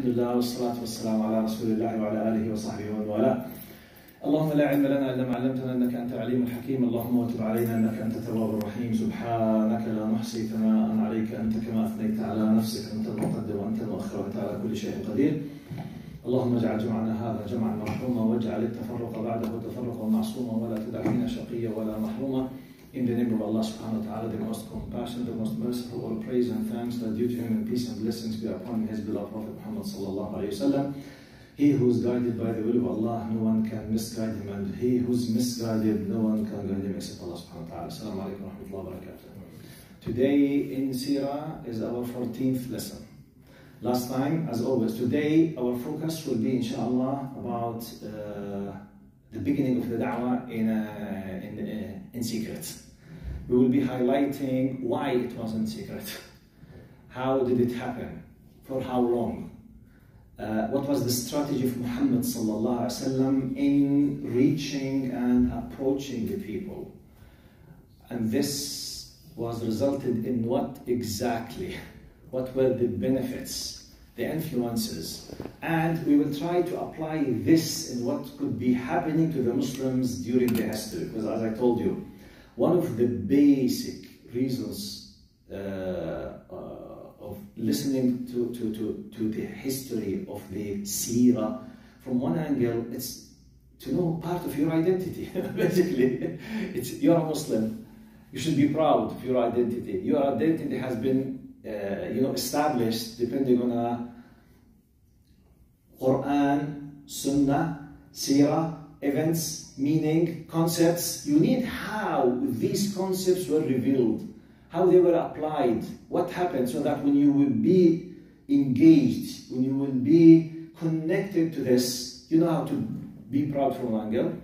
الحمد لله والصلاة والسلام على رسول الله وعلى آله وصحبه ومن والاه. اللهم لا علم لنا إلا ما علمتنا إنك أنت العليم الحكيم. اللهم وتب علينا إنك أنت التواب الرحيم. سبحانك لا نحصي ثناء عليك أنت كما أثنيت على نفسك. أنت المقدم وأنت المؤخر وأنت على كل شيء قدير. اللهم اجعل جمعنا هذا جمعا مرحوما واجعل التفرق بعده تفرقا معصوما ولا تدع فينا شقيا ولا محروما. In the name of Allah subhanahu wa ta'ala, the most compassionate, the most merciful, all praise and thanks are due to him, and peace and blessings be upon his beloved Prophet Muhammad sallallahu alayhi wa sallam. He who is guided by the will of Allah, no one can misguide him, and he who is misguided, no one can guide him except Allah subhanahu wa ta'ala. Assalamu alaikum wa rahmatullahi wa barakatuh. Today in Seerah is our 14th lesson. Last time, as always, today our focus will be, inshallah, about the beginning of the dawah in secret. We will be highlighting why it was in secret. How did it happen? For how long? What was the strategy of Muhammad sallallahu alaihi wasallam in reaching and approaching the people? And this was resulted in what exactly? What were the benefits, the influences? And we will try to apply this in what could be happening to the Muslims during the history. Because as I told you, one of the basic reasons of listening to the history of the Seerah, from one angle, it's to know part of your identity. Basically, you're a Muslim. You should be proud of your identity. Your identity has been established depending on Quran, Sunnah, Seerah, events, meaning, concepts. You need how these concepts were revealed, how they were applied, what happened, so that when you will be engaged, when you will be connected to this, you know how to be proud from one angle,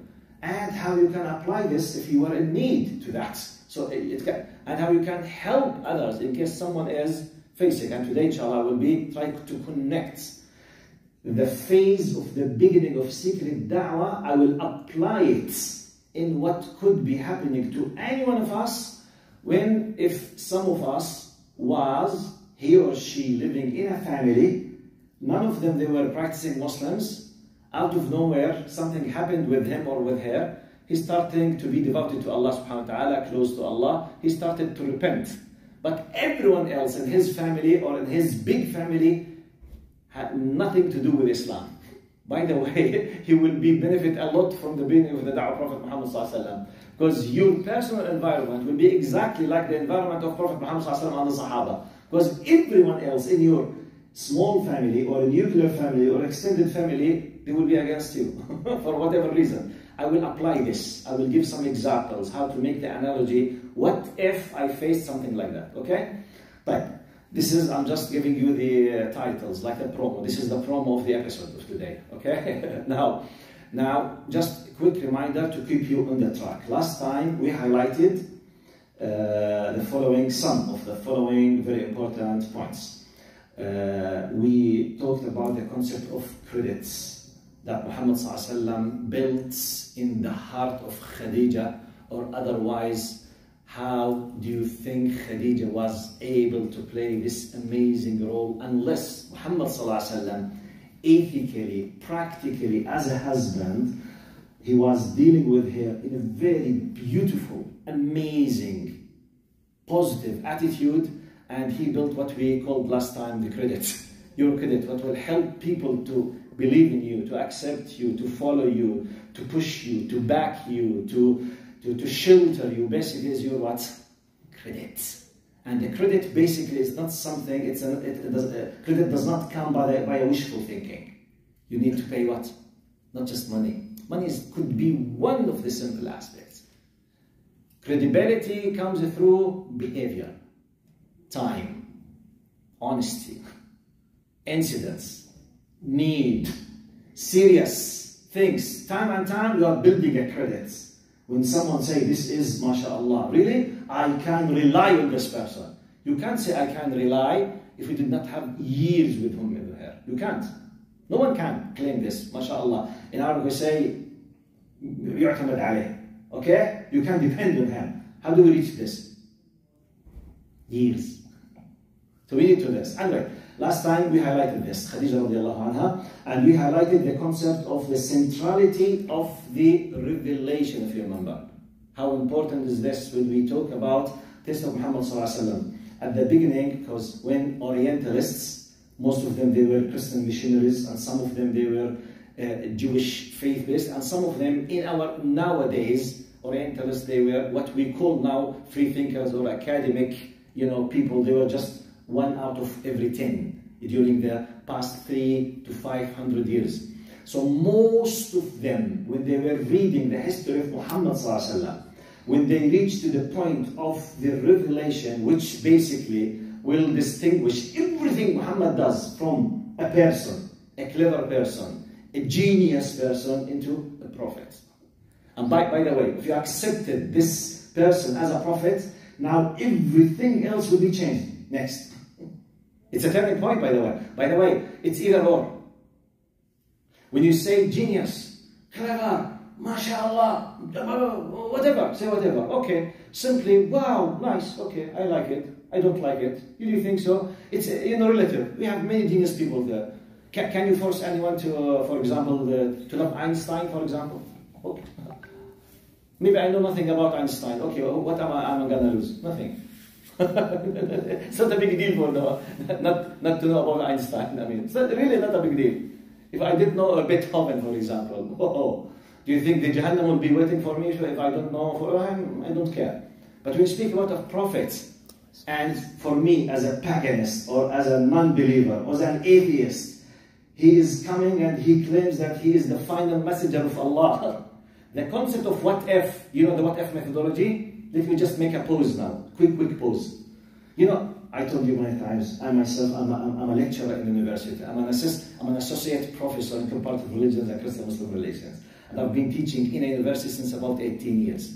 and how you can apply this if you are in need to that. So and how you can help others in case someone is facing. And today, inshallah, will be trying to connect the phase of the beginning of secret da'wah. I will apply it in what could be happening to any one of us if some of us was, he or she, living in a family, none of them, they were practicing Muslims, out of nowhere, something happened with him or with her, he's starting to be devoted to Allah subhanahu wa ta'ala, close to Allah, he started to repent. But everyone else in his family or in his big family had nothing to do with Islam. By the way, he will benefit a lot from the beginning of the da'wah of Prophet Muhammad sallallahu alaihi wasallam, because your personal environment will be exactly like the environment of Prophet Muhammad sallallahu alaihi wasallam and the Sahaba. Because everyone else in your small family or a nuclear family or extended family, they will be against you for whatever reason. I will apply this. I will give some examples how to make the analogy. What if I faced something like that? Okay? But this is, I'm just giving you the titles, like a promo. This is the promo of the episode of today. Okay? Now, just a quick reminder to keep you on the track. Last time we highlighted some of the following very important points. We talked about the concept of credits that Muhammad ﷺ built in the heart of Khadija, or otherwise, how do you think Khadija was able to play this amazing role unless Muhammad ﷺ, ethically, practically, as a husband, he was dealing with her in a very beautiful, amazing, positive attitude, and he built what we called last time the credit. Your credit, what will help people to believe in you, to accept you, to follow you, to push you, to back you, to shelter you. Basically is your what? Credit. And the credit basically is not something, credit does not come by a wishful thinking. You need to pay what? Not just money. Money could be one of the simple aspects. Credibility comes through behavior, time, honesty, incidents, need, serious things. Time and time you are building a credit. When someone says, this is mashallah, really, I can rely on this person. You can't say I can rely if you did not have years with him or her. You can't. No one can claim this, mashallah. In Arabic we say, يعتمد عليه. Okay? You can depend on him. How do we reach this? Years. So we need to this. Anyway, Last time we highlighted this, Khadija radiallahu anha, and we highlighted the concept of the centrality of the revelation, if you remember. How important is this when we talk about test of Muhammad sallallahu alaihi wasallam? At the beginning, because when Orientalists, most of them they were Christian missionaries, and some of them they were Jewish faith-based, and some of them in our nowadays Orientalists, they were what we call now free thinkers or academic, people. They were just 1 out of every 10 during the past 300 to 500 years. So most of them, when they were reading the history of Muhammad sallallahu alaihi wasallam, when they reach to the point of the revelation, which basically will distinguish everything Muhammad does from a person, a clever person, a genius person, into a prophet. And by the way, if you accepted this person as a prophet, now everything else will be changed. Next. It's a turning point, by the way. By the way, it's either or. When you say genius, clever, mashallah, whatever, say whatever. Okay, simply, wow, nice, okay, I like it, I don't like it. You do think so? It's relative. We have many genius people there. Can you force anyone to, for example, to love Einstein, for example? Okay. Maybe I know nothing about Einstein. Okay, well, what am I gonna lose? Nothing. It's not a big deal for not to know about Einstein. I mean, it's really not a big deal. If I did know Beethoven, for example, do you think the Jahannam will be waiting for me if I don't know? I don't care. But when you speak about a prophet, and for me as a paganist or as a non-believer or as an atheist, he is coming and he claims that he is the final messenger of Allah. The concept of what if, the what if methodology, let me just make a pause now, quick pause. I told you many times, I myself, I'm a lecturer in university. I'm an associate professor in comparative religions and Christian-Muslim relations. And I've been teaching in a university since about 18 years.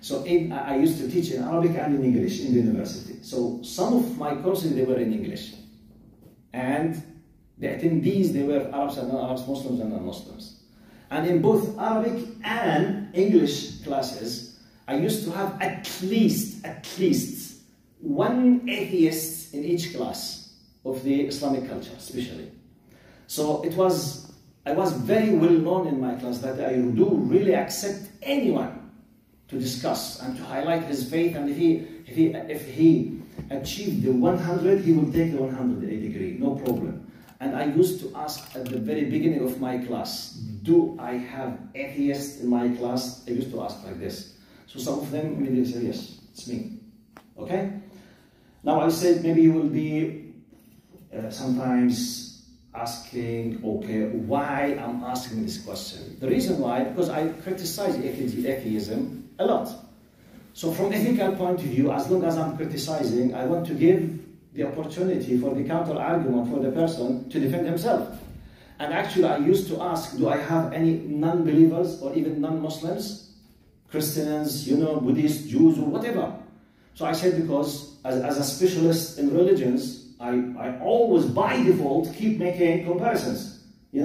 So I used to teach in Arabic and in English in the university. So some of my courses, they were in English. And the attendees, they were Arabs and non-Arabs, Muslims and non-Muslims. And in both Arabic and English classes, I used to have at least one atheist in each class of the Islamic culture, especially. So I was very well known in my class that I do really accept anyone to discuss and to highlight his faith, and if he achieved the 100, he will take the 100 degree, no problem. And I used to ask at the very beginning of my class, do I have atheists in my class? I used to ask like this. So some of them immediately said, yes, it's me. Okay? Now I said maybe you will be sometimes asking, okay, why I'm asking this question? The reason why, because I criticize atheism a lot. So from ethical point of view, as long as I'm criticizing, I want to give the opportunity for the counter-argument for the person to defend himself. And actually I used to ask, do I have any non-believers or even non-Muslims? Christians, Buddhists, Jews, or whatever. So I said, because as a specialist in religions, I always by default keep making comparisons. We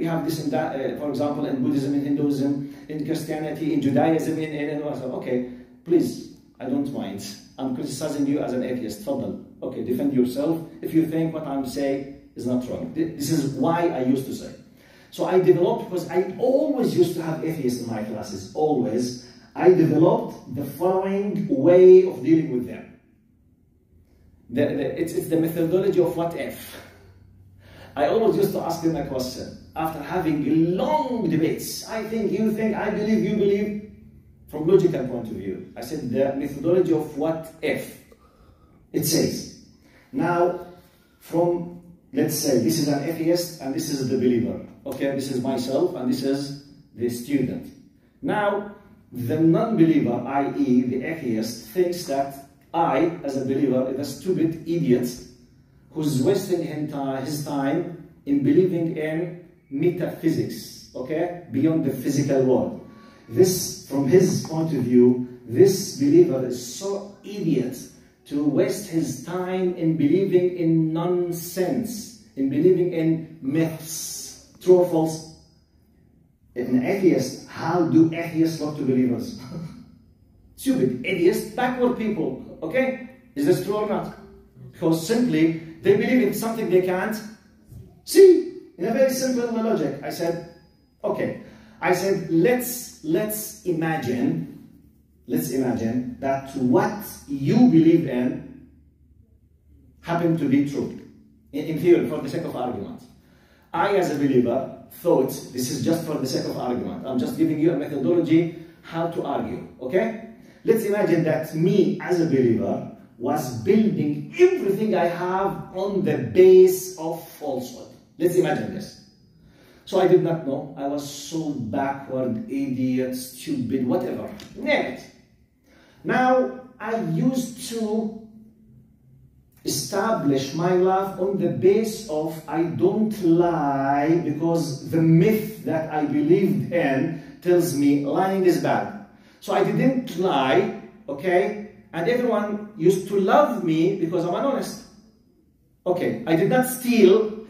have this in that, for example, in Buddhism, in Hinduism, in Christianity, in Judaism, in okay, please, I don't mind. I'm criticizing you as an atheist. Fadal. Okay, defend yourself if you think what I'm saying is not wrong. This is why I used to say. So I developed, because I always used to have atheists in my classes, always. I developed the following way of dealing with them. It's the methodology of what if. I always used to ask them a question. After having long debates, I think, you think, I believe, you believe, from logical point of view. I said the methodology of what if. It says, now, let's say this is an atheist and this is the believer. Okay, this is myself and this is the student. Now, the non-believer, i.e. the atheist, thinks that I, as a believer, is a stupid idiot who's wasting his time in believing in metaphysics, okay, beyond the physical world. This, from his point of view, this believer is so idiot to waste his time in believing in nonsense, in believing in myths, true or false. An atheist, how do atheists look to believers? Stupid, idiots, backward people, okay? Is this true or not? Because simply, They believe in something they can't see. In a very simple logic. I said, okay. I said, let's imagine that what you believe in happened to be true. In theory, for the sake of argument. I, as a believer, thought, this is just for the sake of argument. I'm just giving you a methodology how to argue, okay? Let's imagine that me, as a believer, was building everything I have on the base of falsehood. Let's imagine this. So I did not know. I was so backward, idiot, stupid, whatever. Name it. Now, I used to establish my life on the base of I don't lie, because the myth that I believed in tells me lying is bad. So I didn't lie, okay? And everyone used to love me because I'm honest. Okay, I did not steal.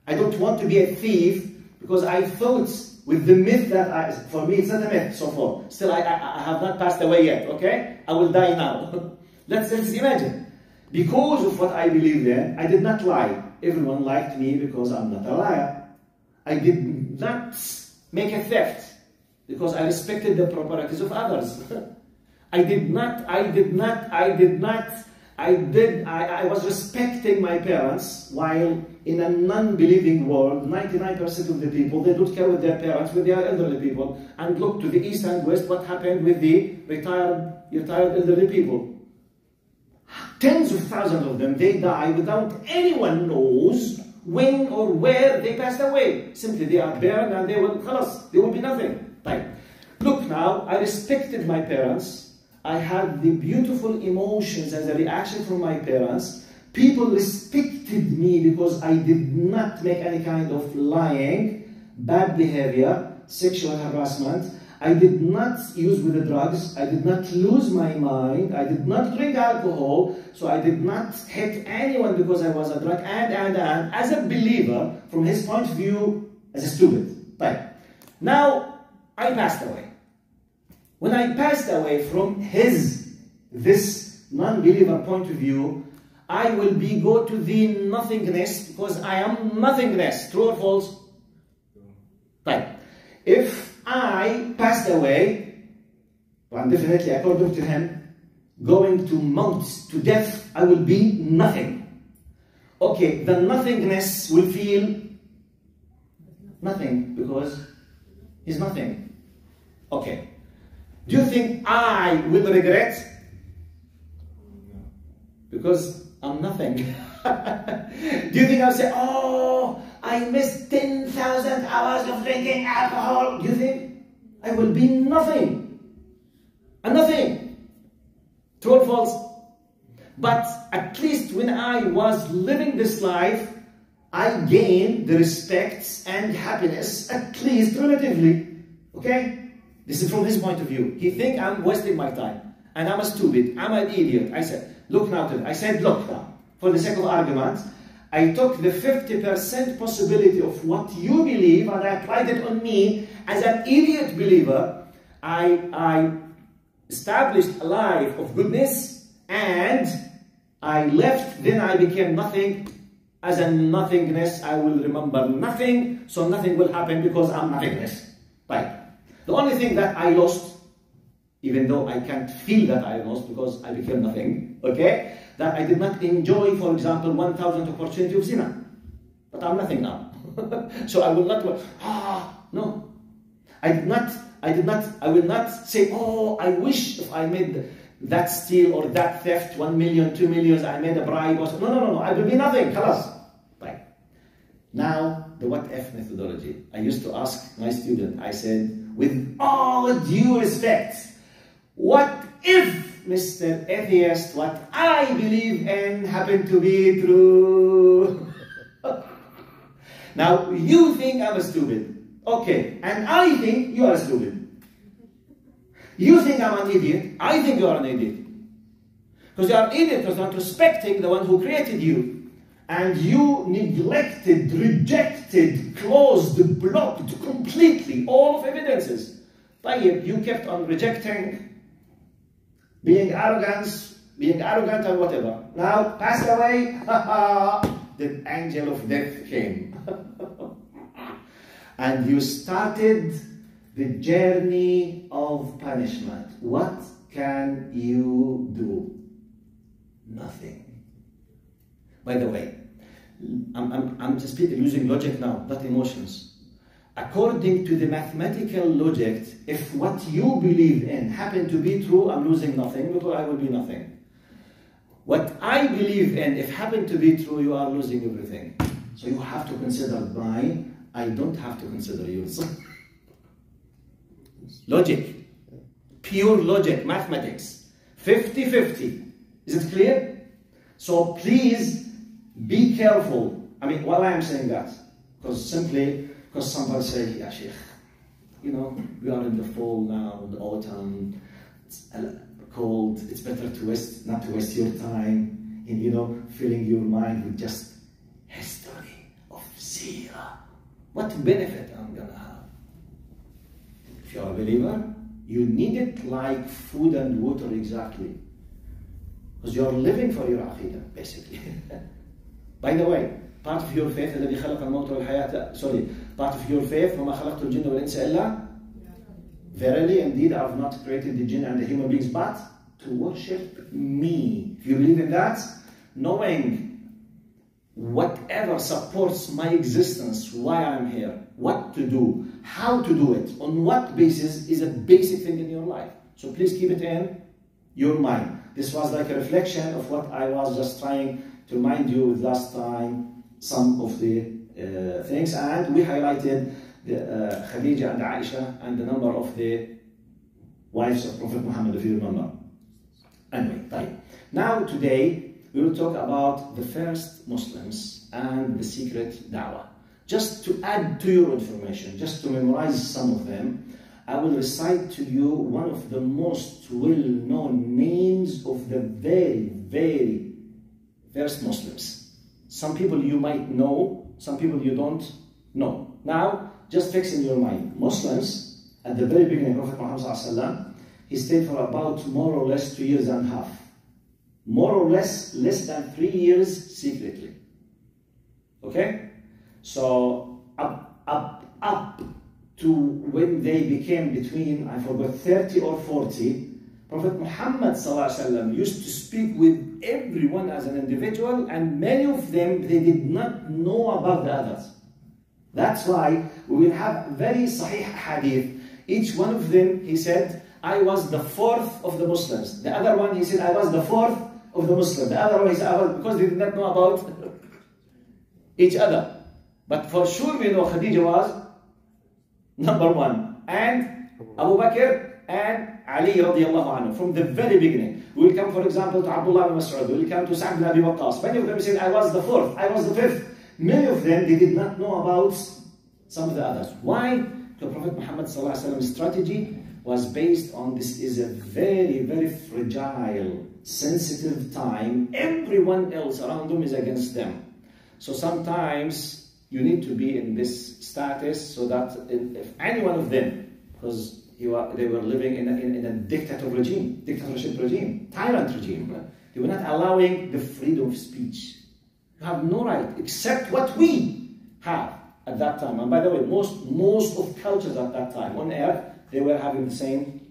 I don't want to be a thief because I thought with the myth that for me it's not a myth so far. Still, I have not passed away yet, okay? I will die now. Let's imagine. Because of what I believed in, I did not lie. Everyone liked me because I'm not a liar. I did not make a theft because I respected the properties of others. I was respecting my parents, while in a non-believing world, 99% of the people, they don't care with their parents, with their elderly people. And look to the east and west, what happened with the retired elderly people. Tens of thousands of them, they die without anyone knows when or where they passed away. Simply they are buried and they will be nothing. Right. Look now, I respected my parents. I had the beautiful emotions as a reaction from my parents. People respected me because I did not make any kind of lying, bad behavior, sexual harassment. I did not use with the drugs. I did not lose my mind. I did not drink alcohol. So I did not hit anyone because I was a drug. And as a believer, from his point of view, as a student. Right. Now, I passed away. When I passed away from this non-believer point of view, I will go to the nothingness because I am nothingness. True or false? Right. If I passed away, and definitely according to him, going to mount, to death, I will be nothing. Okay, the nothingness will feel nothing because he's nothing. Okay. Do you think I will regret? Because I'm nothing. Do you think I'll say, oh, I missed 10,000 hours of drinking alcohol? Do you think I will be nothing? And nothing. True or false? But at least when I was living this life, I gained the respect and happiness, at least relatively. Okay? This is from his point of view. He thinks I'm wasting my time. And I'm a stupid. I'm an idiot. I said, look now to me. I said, look now. For the sake of argument, I took the 50% possibility of what you believe and I applied it on me as an idiot believer. I established a life of goodness and I left, then I became nothing. As a nothingness, I will remember nothing, so nothing will happen because I'm nothingness. Right. The only thing that I lost, even though I can't feel that I lost because I became nothing, okay? That I did not enjoy, for example, 1,000 opportunity of zina. But I'm nothing now. So I will not, no. I will not say, oh, I wish if I made that steal or that theft, 1 million, 2 million, I made a bribe. Or no, I will be nothing, khalas. Right. Now, the what if methodology. I used to ask my student, I said, with all due respect, what if, Mr. Atheist, what I believe in happened to be true? Now, you think I'm stupid. Okay, and I think you are stupid. You think I'm an idiot. I think you are an idiot. Because you are an idiot because you are not respecting the one who created you. And you neglected, rejected, closed, blocked completely all of evidences. You kept on rejecting, being arrogant, being arrogant and whatever. Now, passed away, the angel of death came. And you started the journey of punishment. What can you do? Nothing. By the way, I'm just using logic now, not emotions. According to the mathematical logic, if what you believe in happen to be true, I'm losing nothing, because I will be nothing. What I believe in, if happen to be true, you are losing everything. So you have to consider mine, I don't have to consider yours. Logic, pure logic, mathematics, 50-50. Is it clear? So please be careful. I mean, why am I saying that? Because somebody say, yeah, Sheikh, you know, we are in the fall now, the autumn, it's cold, it's better to not to waste your time in, you know, filling your mind with just history of Seerah. What benefit I'm gonna have? If you're a believer, you need it like food and water exactly. Because you're living for your aqidah, basically. By the way, part of your faith, الذي خلق الموت والحياة, sorry, part of your faith, وما خلقت الجن والإنس إلا, verily, indeed, I have not created the jinn and the human beings, but to worship me. If you believe in that, knowing whatever supports my existence, why I'm here, what to do, how to do it, on what basis, is a basic thing in your life. So please keep it in your mind. This was like a reflection of what I was just trying to remind you with last time, some of the things, and we highlighted the Khadija and Aisha and the number of the wives of Prophet Muhammad, if you remember. Anyway, right. Now today we will talk about the first Muslims and the secret dawah. Just to add to your information, just to memorize some of them, I will recite to you one of the most well-known names of the very, very first Muslims. Some people you might know, some people you don't know. Now, just fix in your mind. Muslims, at the very beginning, Prophet Muhammad, he stayed for about more or less 2 years and a half. More or less than 3 years secretly. Okay? So, up to when they became between, I forgot, 30 or 40, Prophet Muhammad used to speak with everyone as an individual, and many of them, they did not know about the others. That's why we will have very sahih hadith. Each one of them, he said, I was the fourth of the Muslims. The other one, he said, I was the fourth of the Muslims. The other one, he said, I was, because they did not know about each other. But for sure we know Khadija was number one. And Abu Bakr and Ali radiallahu anhu, from the very beginning. We will come, for example, to Abdullah ibn Mas'ud. We will come to Sa'd ibn Abi Waqqas. Many of them said, I was the fourth, I was the fifth. Many of them, they did not know about some of the others. Why? The Prophet Muhammad's strategy was based on this is a very, very fragile, sensitive time. Everyone else around them is against them. So sometimes you need to be in this status so that if any one of them, because they were living in a dictatorship regime, tyrant regime, they were not allowing the freedom of speech. You have no right except what we have at that time. And by the way, most of cultures at that time on earth, they were having the same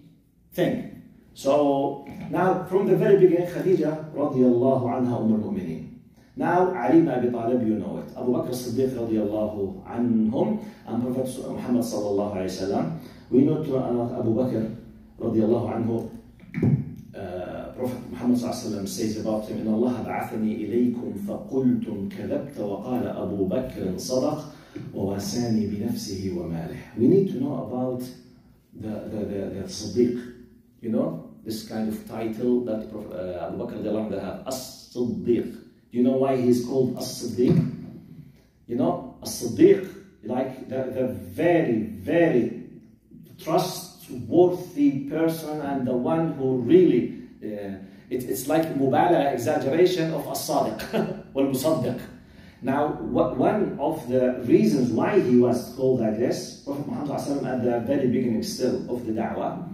thing. So now from the very beginning, Khadija radiallahu anha al-mu'minin. Now Ali ibn Abi Talib, you know it. Abu Bakr as-Siddiq radiallahu anhum, and Prophet Muhammad sallallahu alayhi wa sallam. We know Abu Bakr radiallahu anhu, Prophet Muhammad says about him, إن الله بعثني إليكم فقلتم كذبت وقال أبو بكر صدق وواساني بنفسه وماله. We need to know about the Siddiq. You know, this kind of title that Abu Bakr had, As-Siddiq. Do you know why he's called As-Siddiq? You know, As-Siddiq, like the very, very trustworthy person and the one who really it's like mubalagha, exaggeration of as-sadiq والمصدق. Now, one of the reasons why he was called like this, Prophet Muhammad at the very beginning still of the da'wah,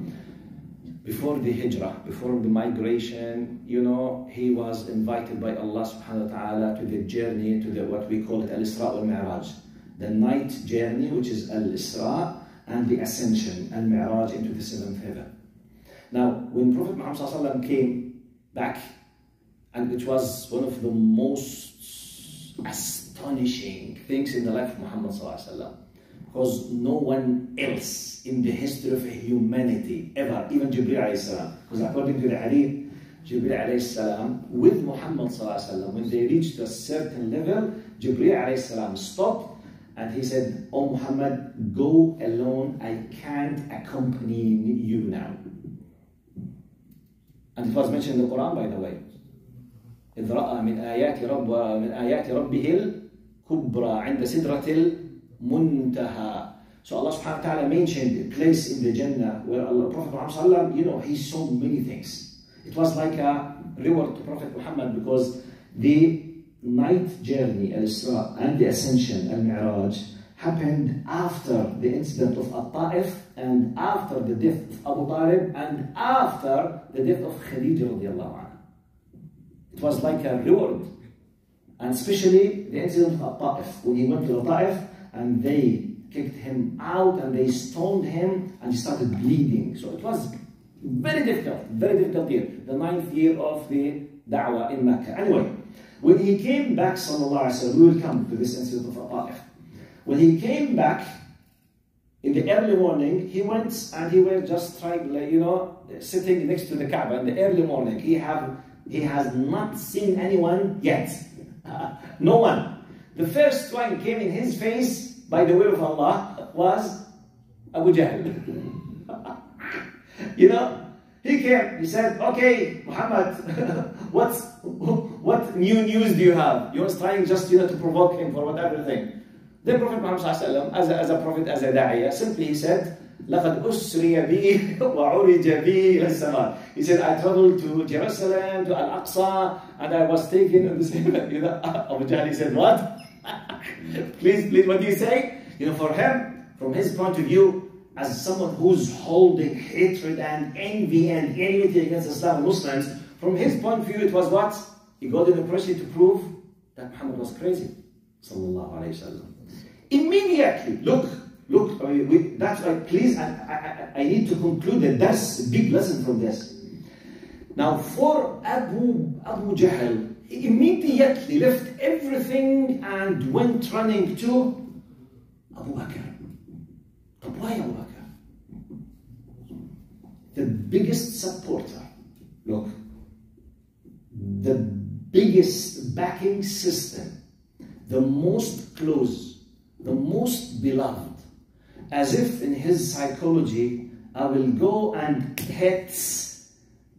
before the hijrah, before the migration, you know, he was invited by Allah subhanahu wa ta'ala to the journey, to the what we call it al-Isra wal-Mi'raj, the night journey, which is al-Isra, and the ascension, al-Mi'raj, into the seventh heaven. Now, when Prophet Muhammad sallallahu alaihi wasallam came back, and it was one of the most astonishing things in the life of Muhammad sallallahu alaihi wasallam, because no one else in the history of humanity ever, even Jibreel alayhi salam, because according to the hadith, Jibreel alayhi salam with Muhammad sallallahu alaihi wasallam, when they reached a certain level, Jibreel alayhi salam stopped and he said, "Oh Muhammad, go alone, I can't accompany you now." And it was mentioned in the Quran, by the way. إذ رأى من آيات ربه الكبرى عند سدرة Muntaha. So Allah subhanahu wa ta'ala mentioned a place in the Jannah where Allah, Prophet Muhammad, you know, he saw many things. It was like a reward to Prophet Muhammad because the night journey, al-Isra, and the ascension, al-Mi'raj, happened after the incident of At-Ta'if and after the death of Abu Talib and after the death of Khadija radiallahu anha. It was like a reward. And especially the incident of At-Ta'if, when he went to At-Ta'if, and they kicked him out and they stoned him and he started bleeding. So it was very difficult year, the 9th year of the dawah in Mecca. Anyway, when he came back, sallallahu alaihi wasallam, we will come to this incident of At-Ta'if. When he came back in the early morning, he went and he was just trying, you know, sitting next to the Kaaba in the early morning. He has not seen anyone yet, no one. The first one came in his face, by the will of Allah, was Abu Jahl. You know, he came, he said, "Okay, Muhammad, what new news do you have?" He was trying just, you know, to provoke him for whatever thing. Then Prophet Muhammad sallallahu alaihi wasallam, as a prophet, as a da'iyah, simply he said, لَقَدْ أُسْرِيَ بِي وَعُرِجَ بِي إِلَى السَّمَاءِ. He said, I traveled to Jerusalem, to Al-Aqsa, and I was taken in the same, you know, Abu Jahl, he said, "What? please, what do you say?" You know, for him, from his point of view, as someone who's holding hatred and envy and enmity against Islam and Muslims, from his point of view, it was what? He got an opportunity to prove that Muhammad was crazy. Sallallahu alayhi wasallam. Immediately, look, that's why, please, I need to conclude that that's a big lesson from this. Now, for Abu Jahl, he immediately left everything and went running to Abu Bakr. But why Abu Bakr? The biggest supporter, look, the biggest backing system, the most close, the most beloved, as if in his psychology, I will go and hit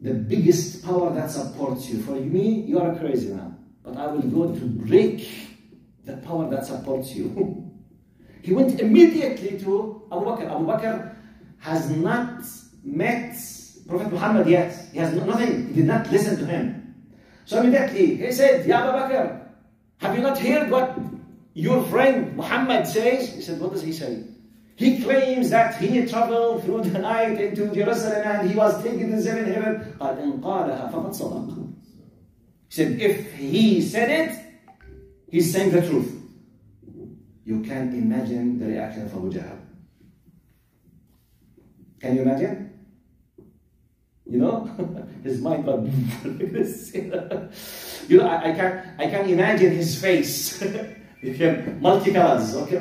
the biggest power that supports you. For me, you are a crazy man, but I will go to break the power that supports you. He went immediately to Abu Bakr. Abu Bakr has not met Prophet Muhammad yet. He has nothing. He did not listen to him. So immediately he said, "Ya Abu Bakr, have you not heard what your friend Muhammad says?" He said, "What does he say?" He claims that he traveled through the night into Jerusalem and he was taken to the seventh heaven. قَالَ إِنْ قَالَهَا فَقَدْ صَدَقَ. He said, if he said it, he's saying the truth. You can imagine the reaction of Abu Jahl. Can you imagine? You know, his mind got like this. You know, I can imagine his face. It became multicolors, okay,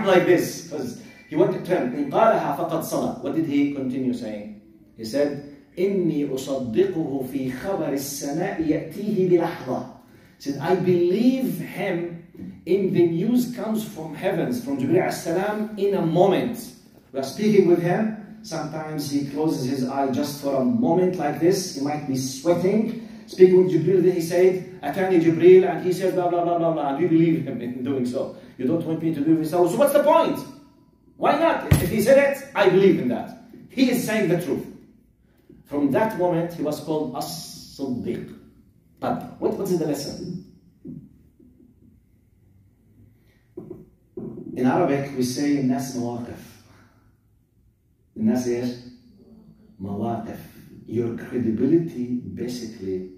like this. Because he wanted to him, إِنْ قَالَهَا فَقَدْ صَدَقَ. What did he continue saying? He said, إِنِّي أُصَدِّقُهُ فِي خَبَرِ السَّمَاءِ يَأْتِيهِ بِلَحْظَةٍ. He said, I believe him in the news comes from heavens, from Jibreel as-salam, in a moment. We are speaking with him. Sometimes he closes his eye just for a moment like this. He might be sweating. Speaking with Jibreel, then he said, "Atani Jibreel," and he said, blah, blah, blah, blah, blah, and we believe him in doing so. You don't want me to do this. So what's the point? Why not? If he said it, I believe in that. He is saying the truth. From that moment, he was called As-Siddiq. But what is the lesson? In Arabic, we say, الناس مواقف. الناس إيش؟ مواقف. Your credibility basically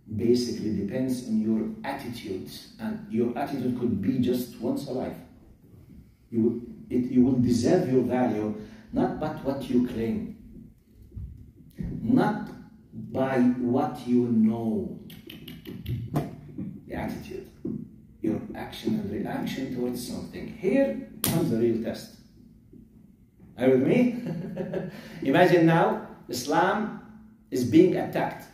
depends on your attitude, and your attitude could be just once a life. You will deserve your value not by what you claim, not by what you know. The attitude, your action and reaction towards something. Here comes the real test. Are you with me? Imagine now Islam is being attacked,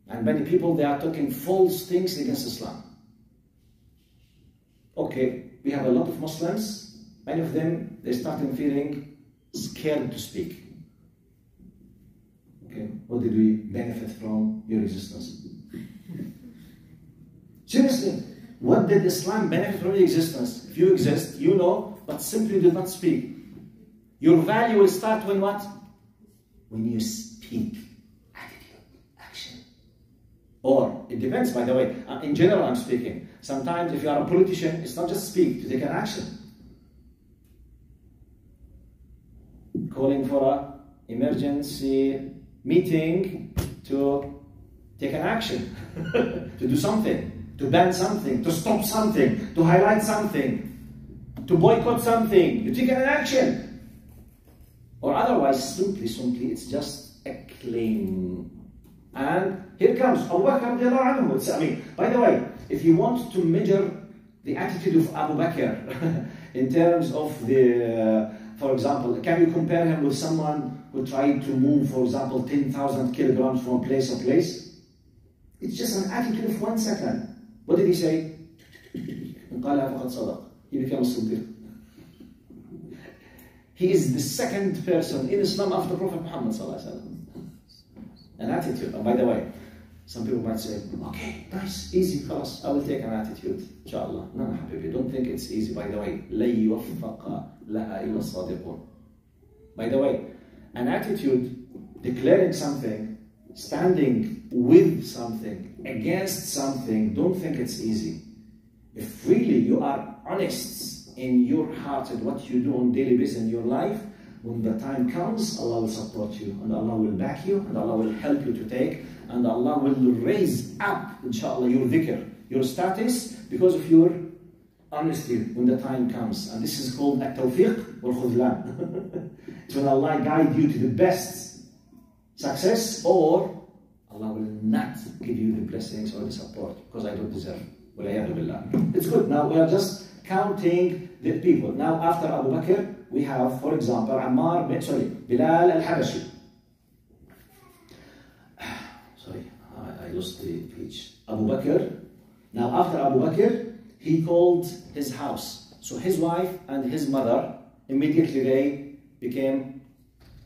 and many people, they are talking false things against Islam. Okay, we have a lot of Muslims. Many of them, they started feeling scared to speak. Okay, what did we benefit from your existence? Seriously, what did Islam benefit from your existence? If you exist, you know, but simply do not speak. Your value will start when what? When you speak. Attitude, action. Or, it depends, by the way. In general, I'm speaking. Sometimes, if you are a politician, it's not just speak, to take an action. Calling for an emergency meeting to take an action, to do something, to ban something, to stop something, to highlight something, to boycott something, you take an action. Or otherwise, simply, it's just a claim. And here comes Abu Bakr radiallahu anhu. I mean, by the way, if you want to measure the attitude of Abu Bakr in terms of the, for example, can you compare him with someone who tried to move, for example, 10,000 kilograms from place to place? It's just an attitude of 1 second. What did he say? He became a Siddiq. He is the second person in Islam after Prophet Muhammad sallallahu alaihi wasallam. An attitude. And by the way, some people might say, okay, nice, easy, خلاص, I will take an attitude, inshallah. No, habibi, don't think it's easy. By the way, لَن يُوَفَّقَ لَهَا إِلَّا الصَّادِقُونَ. By the way, an attitude, declaring something, standing with something, against something, don't think it's easy. If really you are honest in your heart and what you do on daily basis in your life, when the time comes, Allah will support you, and Allah will back you, and Allah will help you to take, and Allah will raise up, inshallah, your dhikr, your status, because of your honesty when the time comes. And this is called at-tawfiq wal-khudlan. It's when Allah guide you to the best success, or Allah will not give you the blessings or the support, because I don't deserve. It's good. Now we are just counting the people. Now after Abu Bakr, we have, for example, Bilal al-Habashi. Sorry, I lost the page. Abu Bakr. Now after Abu Bakr, he called his house. So his wife and his mother, immediately they became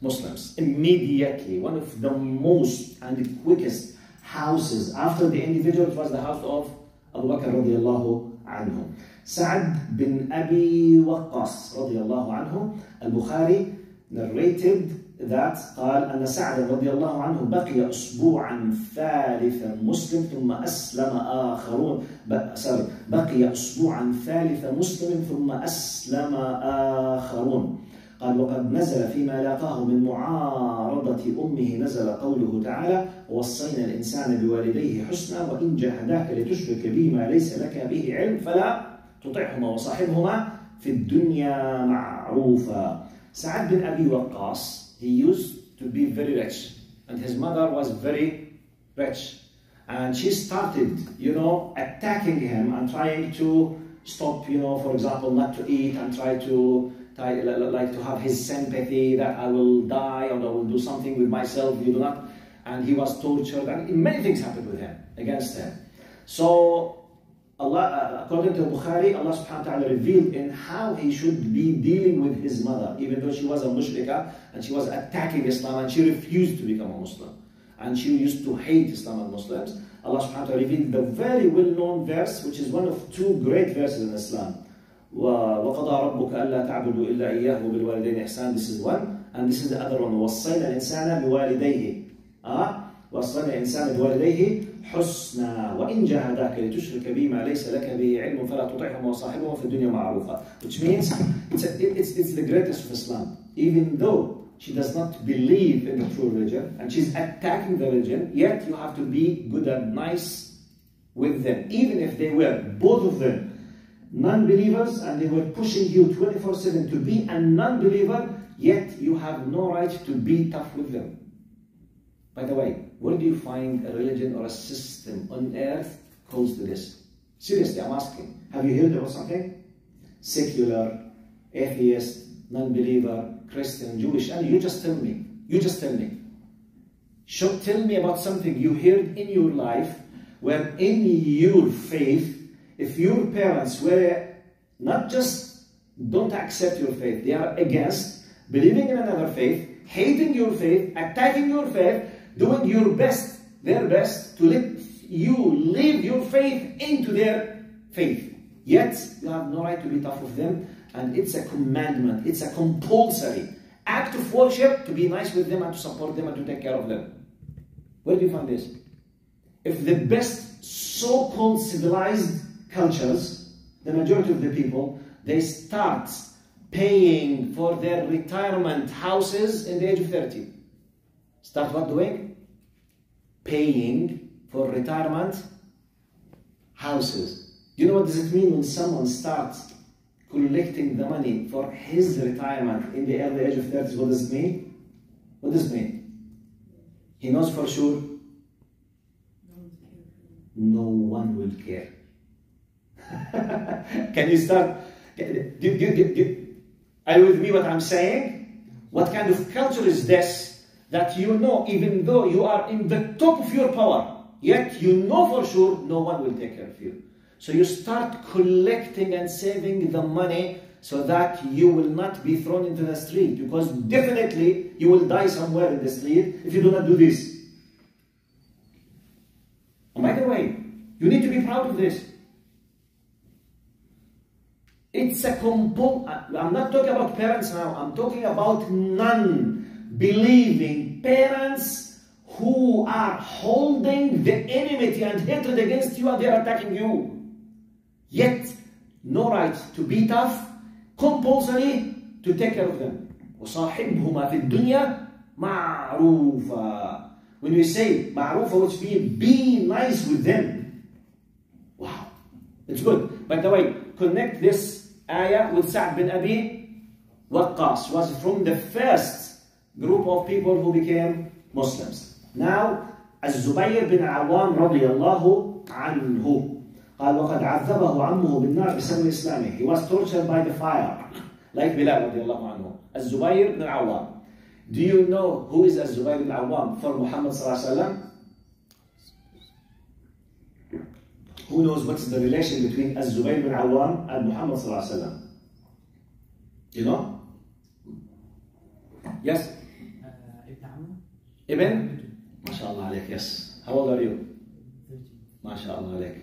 Muslims. Immediately. One of the most and the quickest houses after the individual was the house of Abu Bakr radiallahu anhu. Sa'd bin Abi Waqqas radiallahu anhu. Al-Bukhari narrated that قال أن سعد رضي الله عنه بقي أسبوعا ثالثا مسلم ثم أسلم آخرون. بقي أسبوعا ثالثا مسلم ثم أسلم آخرون. قال وقد نزل فيما لاقاه من معارضة أمه نزل قوله تعالى ووصينا الإنسان بوالديه حسنا وإن جاهداك لتشرك به ما ليس لك به علم فلا تطعهما وصاحبهما في الدنيا معروفا. Sa'd bin Abi Waqqas, he used to be very rich, and his mother was very rich, and she started, attacking him and trying to stop, for example, not to eat, and try to have his sympathy that I will die or I will do something with myself, you do not. And he was tortured, and many things happened with him, against him. So Allah, according to Bukhari, Allah subhanahu wa ta'ala revealed in how he should be dealing with his mother, even though she was a mushrika and she was attacking Islam and she refused to become a Muslim. And she used to hate Islam and Muslims. Allah subhanahu wa ta'ala revealed the very well-known verse, which is one of two great verses in Islam. وَقَضَى رَبُّكَ أَلَّا تَعْبُدُوا إِلَّا إِيَّاهُ وَبِالْوَالِدَيْنِ إِحْسَانًا. This is one. And this is the other one. وَصَّيْنَا الْإِنسَانَ بِوَالِدَيْهِ وَصَّيْنَا الْإِنسَانَ بِوَالِدَيْهِ حسنا وإن جاهداك لتشرك بي ما ليس لك به علم فلا تطعهما وصاحبهما في الدنيا معروفا. Which means it's the greatest of Islam. Even though she does not believe in the true religion, and she's attacking the religion, yet you have to be good and nice with them. Even if they were, both of them, non-believers, and they were pushing you 24/7 to be a non-believer, yet you have no right to be tough with them. By the way, where do you find a religion or a system on earth close to this? Seriously, I'm asking. Have you heard about something? Secular, atheist, non-believer, Christian, Jewish, and you just tell me. You just tell me. Tell me about something you heard in your life where in your faith, if your parents were not just don't accept your faith, they are against, believing in another faith, hating your faith, attacking your faith, doing your best, their best to let you live your faith into their faith. Yet, you have no right to be tough with them, and it's a commandment, it's a compulsory act of worship to be nice with them and to support them and to take care of them. Where do you find this? If the best so-called civilized cultures, the majority of the people, they start paying for their retirement houses in the age of 30. Start what doing? Paying for retirement houses. You know what does it mean when someone starts collecting the money for his retirement in the early age of 30? What does it mean? What does it mean? He knows for sure no one will care. Can you start? Are you with me what I'm saying? What kind of culture is this that you know, even though you are in the top of your power, yet you know for sure no one will take care of you? So you start collecting and saving the money so that you will not be thrown into the street, because definitely you will die somewhere in the street if you do not do this. And by the way, you need to be proud of this. It's a I'm not talking about parents now, I'm talking about non-believing parents who are holding the enmity and hatred against you, and they are attacking you. Yet, no right to be tough, compulsory to take care of them. وَصَاحِبْهُمَا فِي الدُّنْيَا مَعْرُوفًا. When we say ma'rufa, which means be nice with them. Wow, it's good. By the way, connect this ayah with Sa'd bin Abi Waqqas, was from the first group of people who became Muslims. Now, الزبير بن عوام رضي الله عنه قال وقد عذبه عمه بالنار بسبب إسلامه. He was tortured by the fire, like Bilal رضي الله عنه. الزبير بن عوام. Do you know who is الزبير بن عوام for Muhammad صلى الله عليه وسلم? Who knows what's the relation between الزبير بن عوام and Muhammad صلى الله عليه وسلم? You know? Yes? Ibn? ما شاء الله عليك. Yes. How old are you? 30. ما شاء الله عليك.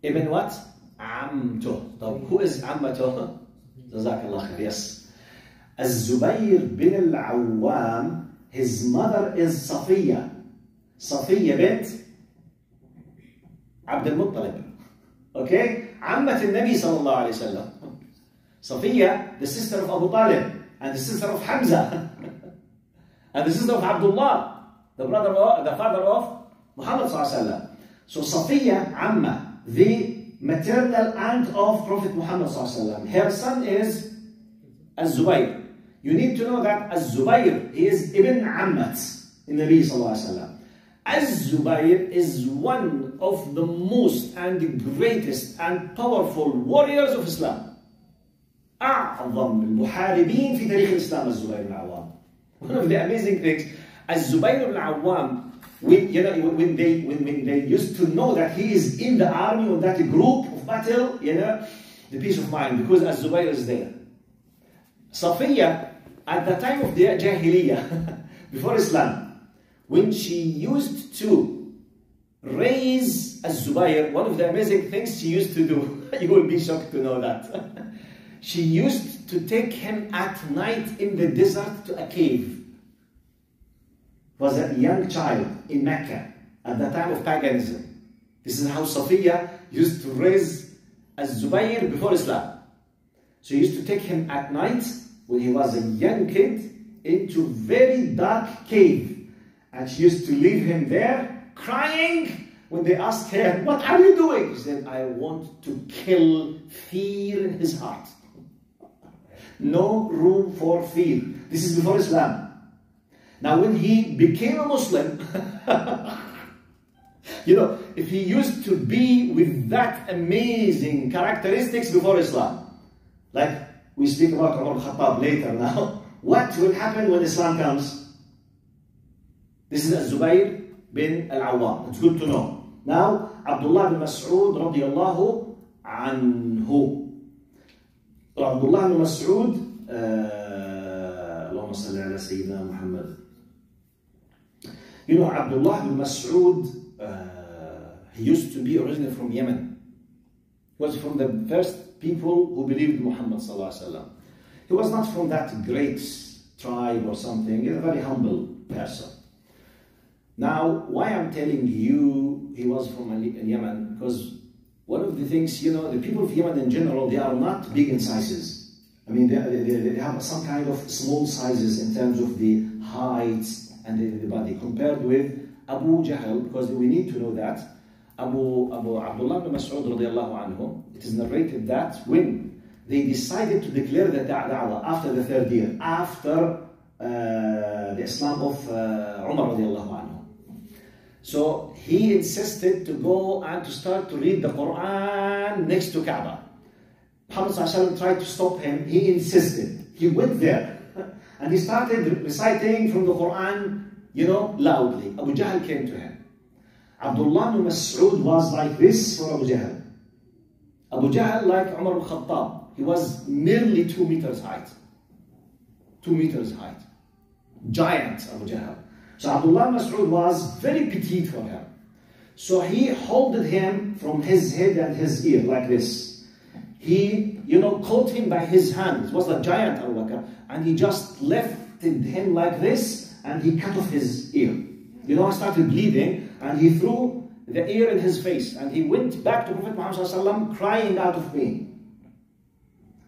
Ibn what? عمته. طب who is عمته? جزاك الله خير. Yes. الزبير بن العوام, his mother is صفية. صفية بنت عبد المطلب. Okay? عمة النبي صلى الله عليه وسلم. صفية, the sister of Abu Talib, and the sister of Hamza, and the sister of Abdullah, the father of Muhammad صلى الله عليه وسلم. So Safiya, Amma, the maternal aunt of Prophet Muhammad صلى الله عليه وسلم. Her son is Az-Zubayr. You need to know that Az-Zubayr is Ibn Ammat in Nabi صلى الله عليه وسلم. Az-Zubayr is one of the most and the greatest and powerful warriors of Islam. أعظم المحاربين في تاريخ الإسلام الزبير بن عوام. One of the amazing things, الزبير بن عوام, when they used to know that he is in the army or that group of battle, the peace of mind, because Az-Zubayr is there. Safiya, at the time of the Jahiliyyah, before Islam, when she used to raise Az-Zubayr, one of the amazing things she used to do, you will be shocked to know that. She used to take him at night in the desert to a cave. Was a young child in Mecca at the time of paganism. This is how Safiya used to raise Az-Zubayr before Islam. So he used to take him at night when he was a young kid into very dark cave. And she used to leave him there, crying. When they asked her, what are you doing? She said, I want to kill fear in his heart. No room for fear. This is before Islam. Now when he became a Muslim, you know, if he used to be with that amazing characteristics before Islam, like we speak about Umar al-Khattab later now, what will happen when Islam comes? This is Zubayr bin al-Awwam. It's good to know. Now, Abdullah bin Mas'ud radiyallahu anhu. Abdullah bin Mas'ud, Allahumma salli ala Sayyidina Muhammad. You know, Abdullah bin Mas'ud, he used to be originally from Yemen. He was from the first people who believed Muhammad sallallahu alaihi wasallam. He was not from that great tribe or something. He was a very humble person. Now, why I'm telling you he was from Yemen, because one of the things, you know, the people of Yemen in general, they are not big in sizes. I mean, they have some kind of small sizes in terms of the height and the body, compared with Abu Jahl, because we need to know that Abu Abdullah ibn Mas'ud radiallahu anhu, it is narrated that when they decided to declare the da'wah after the third year, after the Islam of Umar radiallahu anhu, so he insisted to go and to start to read the Quran next to Kaaba. Muhammad ﷺ tried to stop him. He insisted. He went there and he started reciting from the Quran, you know, loudly. Abu Jahl came to him. Abdullah ibn Mas'ud was like this for Abu Jahl. Abu Jahl like Umar al-Khattab. He was nearly 2 meters height. 2 meters height. Giant Abu Jahl. So Abdullah Mas'ud was very petite for him. So he holded him from his head and his ear like this. He, you know, caught him by his hand. It was a giant Abu Bakr. And he just lifted him like this and he cut off his ear. You know, he started bleeding and he threw the ear in his face. And he went back to Prophet Muhammad ﷺ crying out of pain.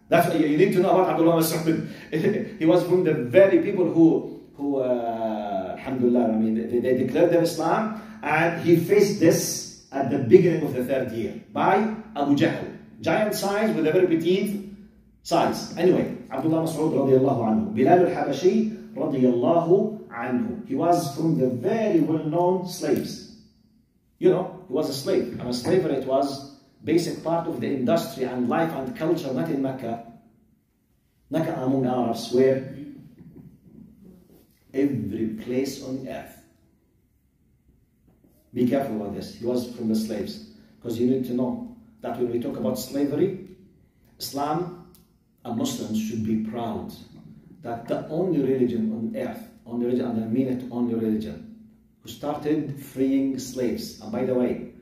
That's what you need to know about Abdullah Mas'ud. He was from the very people who alhamdulillah, I mean, they declared their Islam, and he faced this at the beginning of the third year by Abu Jahl. Giant size with a very petite size. Anyway, Abdullah Mas'ud radiallahu anhu. Bilal al-Habashi radiallahu anhu. He was from the very well-known slaves. You know, he was a slave. And slavery, it was basic part of the industry and life and culture, not in Mecca. Mecca among Arabs, where every place on earth. Be careful about this. He was from the slaves. Because you need to know that when we talk about slavery, Islam and Muslims should be proud that the only religion on earth, only religion, and I mean it, only religion, who started freeing slaves. And by the way,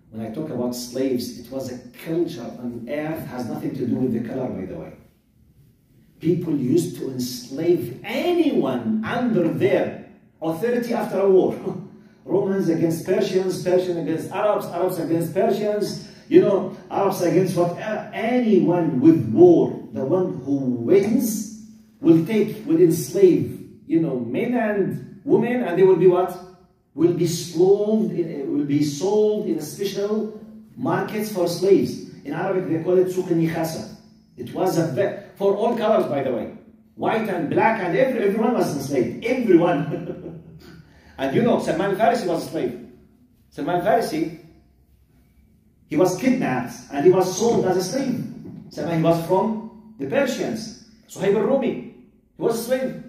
when I talk about slaves, it was a culture on earth, has nothing to do with the color, by the way. People used to enslave anyone under their authority after a war. Romans against Persians, Persians against Arabs, Arabs against Persians, you know, Arabs against whatever. Anyone with war, the one who wins will enslave, you know, men and women, and they will be what? Will be sold in special markets for slaves. In Arabic they call it suq al-nikhasa. It was for all colors, by the way. White and black, and everyone was enslaved. Everyone. And you know, Salman al-Farisi was a slave. Salman al-Farisi, he was kidnapped and he was sold as a slave. Salman, he was from the Persians. Suhaib al-Rumi, he was a slave.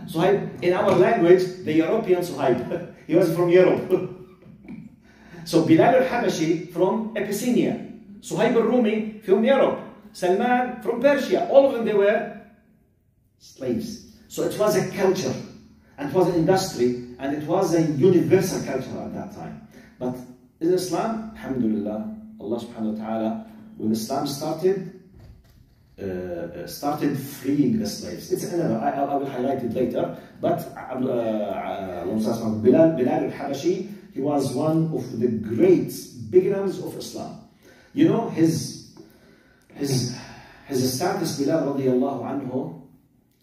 Suhaib, in our language, the European Suhaib. He was from Europe. So Bilal al-Habashi from Abyssinia. Suhaib al-Rumi from Europe. Salman from Persia. All of them, they were slaves. So it was a culture, and it was an industry, and it was a universal culture at that time. But in Islam, alhamdulillah, Allah subhanahu wa ta'ala, when Islam started freeing the slaves. It's another, I will highlight it later. But Bilal al-Habashi, he was one of the great beginners of Islam. You know, his status, Bilal radiallahu anhu,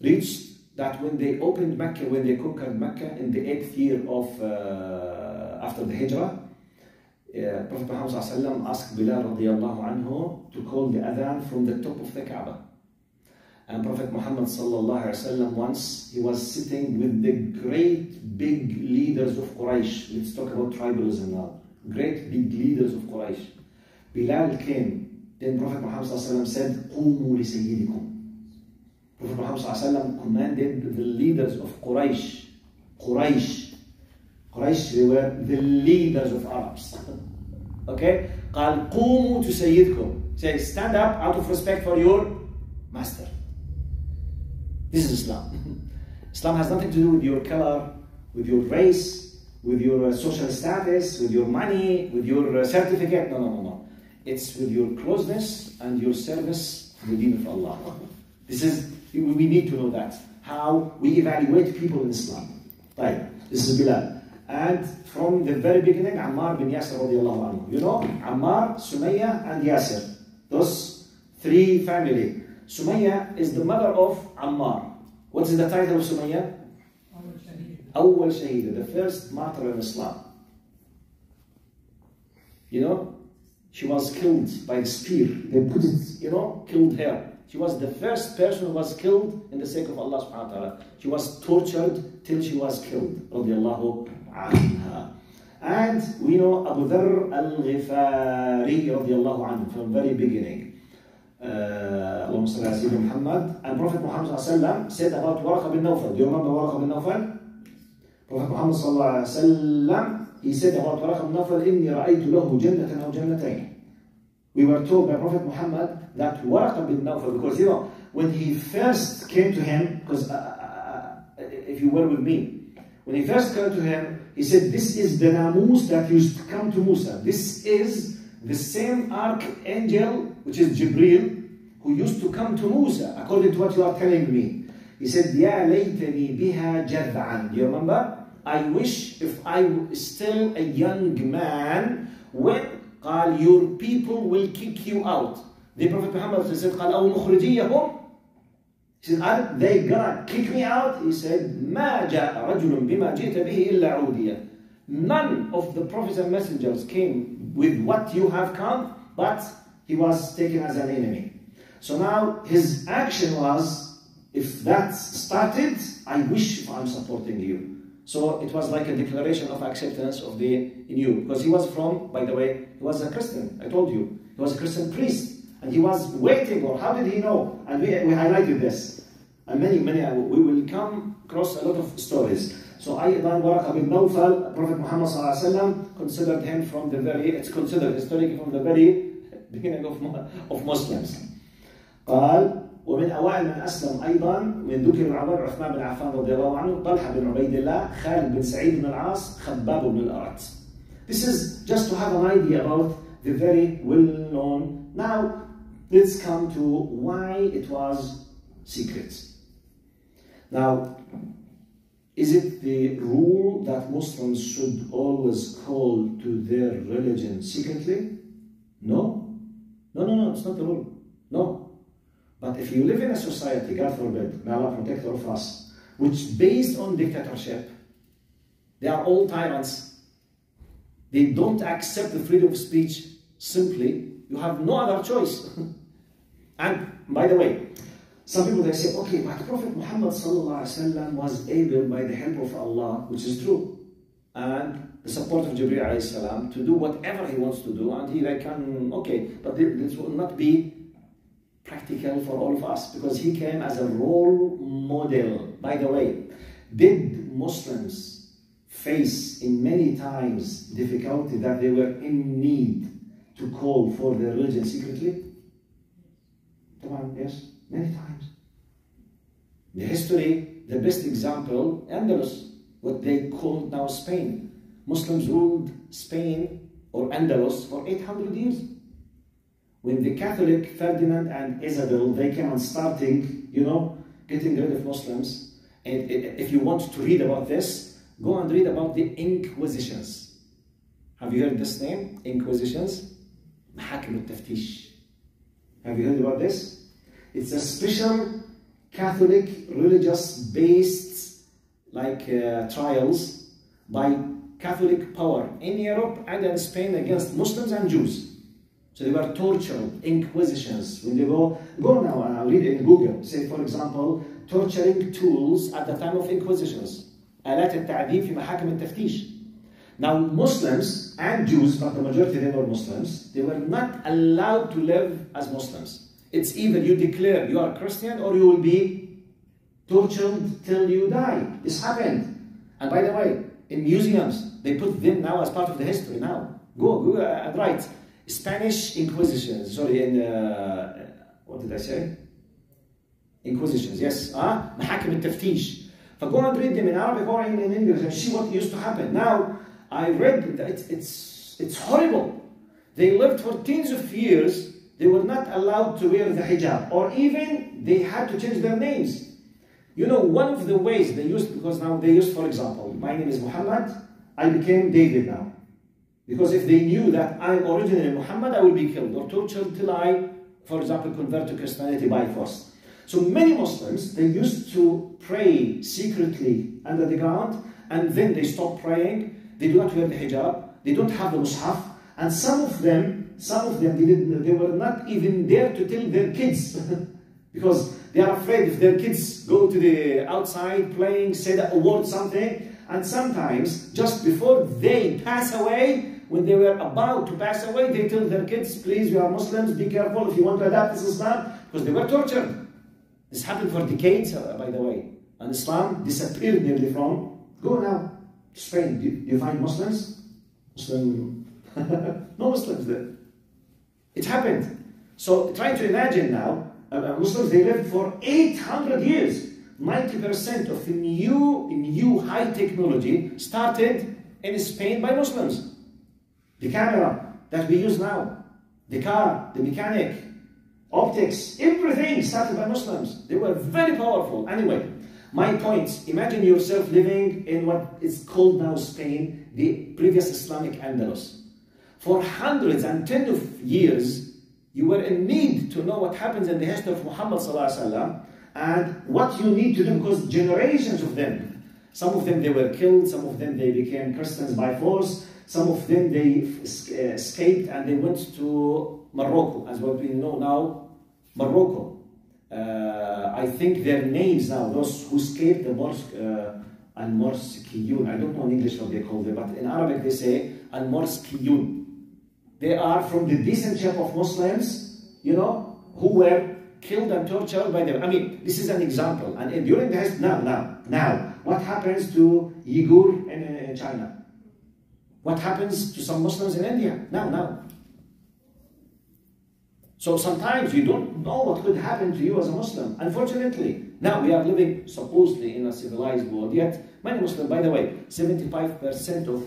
reached that when they opened Mecca, when they conquered Mecca in the 8th year of after the Hijrah, Prophet Muhammad asked Bilal radiallahu anhu to call the adhan from the top of the Kaaba. And Prophet Muhammad once, he was sitting with the great big leaders of Quraysh. Let's talk about tribalism now. Great big leaders of Quraysh. Bilal came. Then Prophet Muhammad said, قُومُوا لِسَيِّدِكُمْ. Prophet Muhammad commanded the leaders of Quraysh. Quraysh, they were the leaders of Arabs. Okay? قال قُومُوا to سيدكم. Say, stand up out of respect for your master. This is Islam. Islam has nothing to do with your color, with your race, with your social status, with your money, with your certificate. No. It's with your closeness and your service to the deen of Allah. This is, we need to know that. How we evaluate people in Islam. Right. This is Bilal. And from the very beginning, Ammar bin Yasir radiallahu anhu. You know, Ammar, Sumayya and Yasir. Those three families. Sumayya is the mother of Ammar. What is the title of Sumayya? Awwal Shahida, the first martyr in Islam. You know, she was killed by the spear. They put it, killed her. She was the first person who was killed in the sake of Allah subhanahu wa ta'ala. She was tortured till she was killed. Radiallahu anha. And we know Abu Dharr al-Ghifari radiallahu anhu from the very beginning. Allahumma salli ala Sayyidina Muhammad. And Prophet Muhammad said about Warqa bin Nawfal. Do you remember Warqa bin Nawfal? Prophet Muhammad he said about Warqa bin Nawfal, إِنِّي رَأَيْتُ لَهُ جَنَّةً أَوْ جَنَّتَيْنِ. We were told by Prophet Muhammad that Warqa bin Nawfal, because when he first came to him, because if you were with me, when he first came to him, he said, this is the Namus that used to come to Musa. This is the same archangel, which is Jibreel, who used to come to Musa, according to what you are telling me. He said, يَا لَيْتَنِي بِهَا جَذْعًا. Do you remember? I wish if I was still a young man, when قال, your people will kick you out. The Prophet Muhammad said, قال, أَوْ مُخْرِجِيَّهُمْ. He said, are they gonna kick me out? He said, مَا جَاءَ رَجُلٌ بِمَا جِئْتَ بِهِ إِلَّا عُودِيَ. None of the prophets and messengers came with what you have come, but he was taken as an enemy. So now his action was, if that started, I wish if I'm supporting you. So it was like a declaration of acceptance of in you. Because he was from, by the way, he was a Christian, I told you. He was a Christian priest. And he was waiting, or how did he know? And we highlighted this. And many, we will come across a lot of stories. So أيضا Warqa bin Nawfal, Prophet Muhammad considered him from the it's considered historically from the very beginning of Muslims. قال ومن أوائل من أسلم أيضا من ذكر عمر عثمان بن عفان رضي الله عنه طلحة بن عبيد الله خالد بن سعيد بن العاص خباب بن الأرت. This is just to have an idea about the very well-known. Now let's come to why it was secret. Now, is it the rule that Muslims should always call to their religion secretly? No, it's not the rule. No. But if you live in a society, God forbid, may Allah protect all of us, which based on dictatorship, they are all tyrants. They don't accept the freedom of speech simply. You have no other choice. And by the way, some people they say, okay, but Prophet Muhammad was able by the help of Allah, which is true, and the support of Jami'a to do whatever he wants to do, and he can, okay, but this will not be practical for all of us, because he came as a role model. By the way, did Muslims face in many times difficulty that they were in need to call for their religion secretly? Yes, many times. In the history, the best example, Andalus, what they call now Spain. Muslims ruled Spain or Andalus for 800 years. When the Catholic Ferdinand and Isabel, they came and starting, getting rid of Muslims. And if you want to read about this, go and read about the Inquisitions. Have you heard this name? Inquisitions? Mahakim al-Taftish. Have you heard about this? It's a special Catholic religious-based trials by Catholic power in Europe and in Spain against Muslims and Jews. So they were tortured, inquisitions. When they go now, read it in Google. Say, for example, torturing tools at the time of inquisitions. آلات التعذيب في محاكم التفتيش. Now Muslims and Jews, but the majority they were Muslims, they were not allowed to live as Muslims. It's either you declare you are Christian or you will be tortured till you die. This happened. And by the way, in museums, they put them now as part of the history now. Go and write. Spanish Inquisition, sorry, in, what did I say? Inquisitions, yes. محاكم التفتيش. Go and read them in Arabic or in English and see what used to happen. Now, I read that it's horrible. They lived for tens of years. They were not allowed to wear the hijab, or even they had to change their names. You know, one of the ways they used, because now they used, for example, my name is Muhammad, I became David now. Because if they knew that I'm originally Muhammad, I will be killed or tortured till I, for example, convert to Christianity by force. So many Muslims, they used to pray secretly under the ground, and then they stop praying. They do not wear the hijab. They don't have the mushaf. And some of them, they were not even there to tell their kids. Because they are afraid if their kids go to the outside playing, say a word, something. And sometimes, just before they pass away, when they were about to pass away, they tell their kids, please, we are Muslims, be careful if you want to adapt this Islam. Because they were tortured. This happened for decades, by the way. And Islam disappeared nearly from. Go now to Spain. Do you find Muslims? No Muslims there. It happened. So try to imagine now, Muslims, they lived for 800 years. 90% of the new high technology started in Spain by Muslims. The camera that we use now, the car, the mechanic, optics, everything started by Muslims. They were very powerful. Anyway, my point, imagine yourself living in what is called now Spain, the previous Islamic Andalus. For hundreds and tens of years, you were in need to know what happens in the history of Muhammad ﷺ and what you need to do, because generations of them, some of them they were killed, some of them they became Christians by force, some of them they escaped and they went to Morocco, as what we know now, Morocco. I think their names now, those who escaped the Al-Morskiyun, I don't know in English what they call them, but in Arabic they say Al-Morskiyun. They are from the decent shape of Muslims, you know, who were killed and tortured by them. I mean, this is an example. And during the history, now, what happens to Uyghur in China? What happens to some Muslims in India? Now. So sometimes you don't know what could happen to you as a Muslim. Unfortunately, now we are living supposedly in a civilized world, yet many Muslims, by the way, 75% of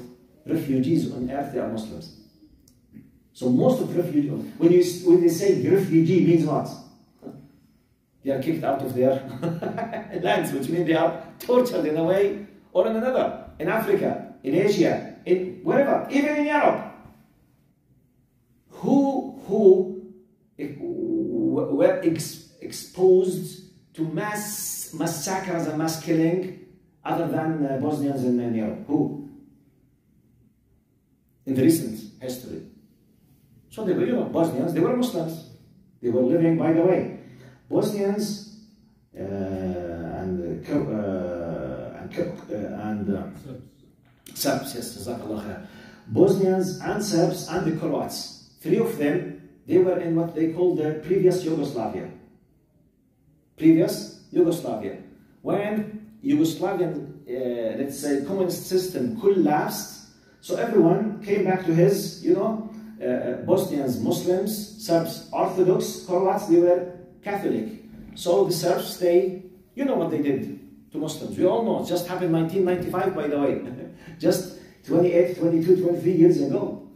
refugees on earth, they are Muslims. So most of refugees, when they say refugee means what? They are kicked out of their lands, which means they are tortured in a way or in another. In Africa, in Asia, in wherever, even in Europe. Who were exposed to mass massacres and mass killing other than Bosnians in Europe? Who? In the recent history. So they were, Bosnians, they were Muslims. They were living, by the way, Bosnians and Serbs, yes, Jazakallah khair. Bosnians and Serbs and the Croats, three of them, they were in what they call the previous Yugoslavia. When Yugoslavian, let's say, communist system collapsed, so everyone came back to his, Bosnians, Muslims, Serbs, Orthodox, Croats, they were Catholic. So the Serbs, you know what they did to Muslims. We all know, it just happened in 1995, by the way. Just 28, 22, 23 years ago.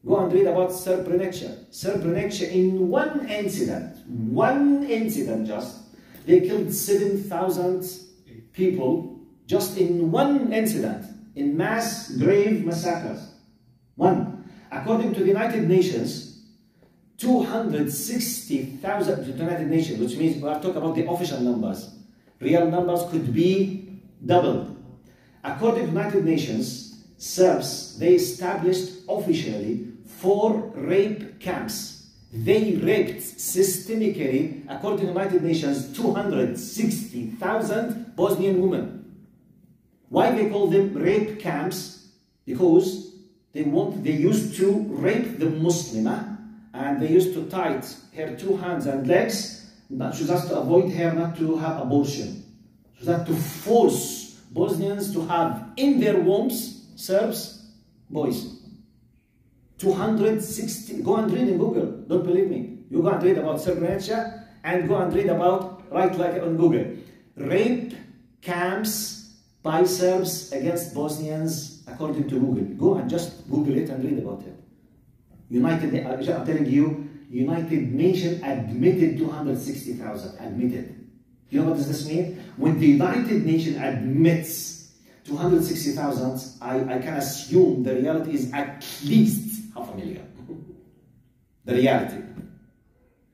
Go and read about Srebrenica. Srebrenica, in one incident just, they killed 7,000 people just in one incident, in mass grave massacres. One. According to the United Nations, 260,000 United Nations, which means we are talking about the official numbers. Real numbers could be doubled. According to United Nations, Serbs, they established officially 4 rape camps. They raped systemically, according to United Nations, 260,000 Bosnian women. Why they call them rape camps? Because they used to rape the Muslimah, and they used to tie her 2 hands and legs, so just to avoid her not to have abortion. So that to force Bosnians to have in their wombs, Serbs, boys. 260, go and read in Google, don't believe me. You go and read about Srebrenica and go and read about, write like on Google, rape camps by Serbs against Bosnians according to Google. Go and just Google it and read about it. I'm telling you, United Nations admitted 260,000, admitted. You know what does this mean? When the United Nations admits 260,000, I can assume the reality is at least 500,000. The reality.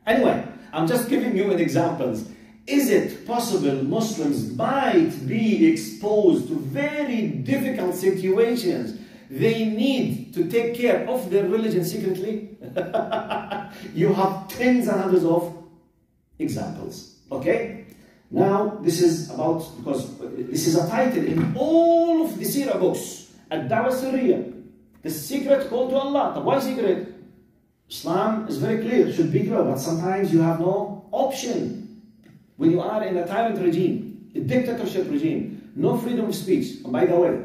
Anyway, I'm just giving you an examples. Is it possible Muslims might be exposed to very difficult situations? They need to take care of their religion secretly. You have tens and hundreds of examples. Okay? Now, this is about, because this is a title in all of the Seerah books. Ad-Dawah Sirriya. The secret call to Allah. Why secret? Islam is very clear, should be clear, but sometimes you have no option. When you are in a tyrant regime, a dictatorship regime, no freedom of speech. And by the way,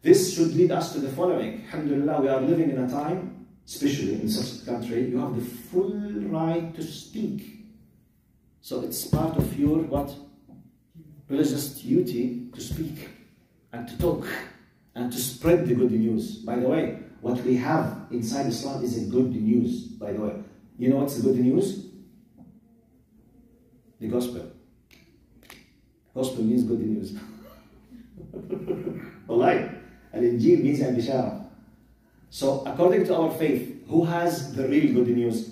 this should lead us to the following. Alhamdulillah, we are living in a time, especially in such a country, you have the full right to speak. So it's part of your what? Religious duty to speak and to talk and to spread the good news. By the way, what we have inside Islam is a good news, by the way. You know what's the good news? The gospel. Gospel means good news. Wallahi. Al-Injil means al-Bishara. So according to our faith, who has the real good news?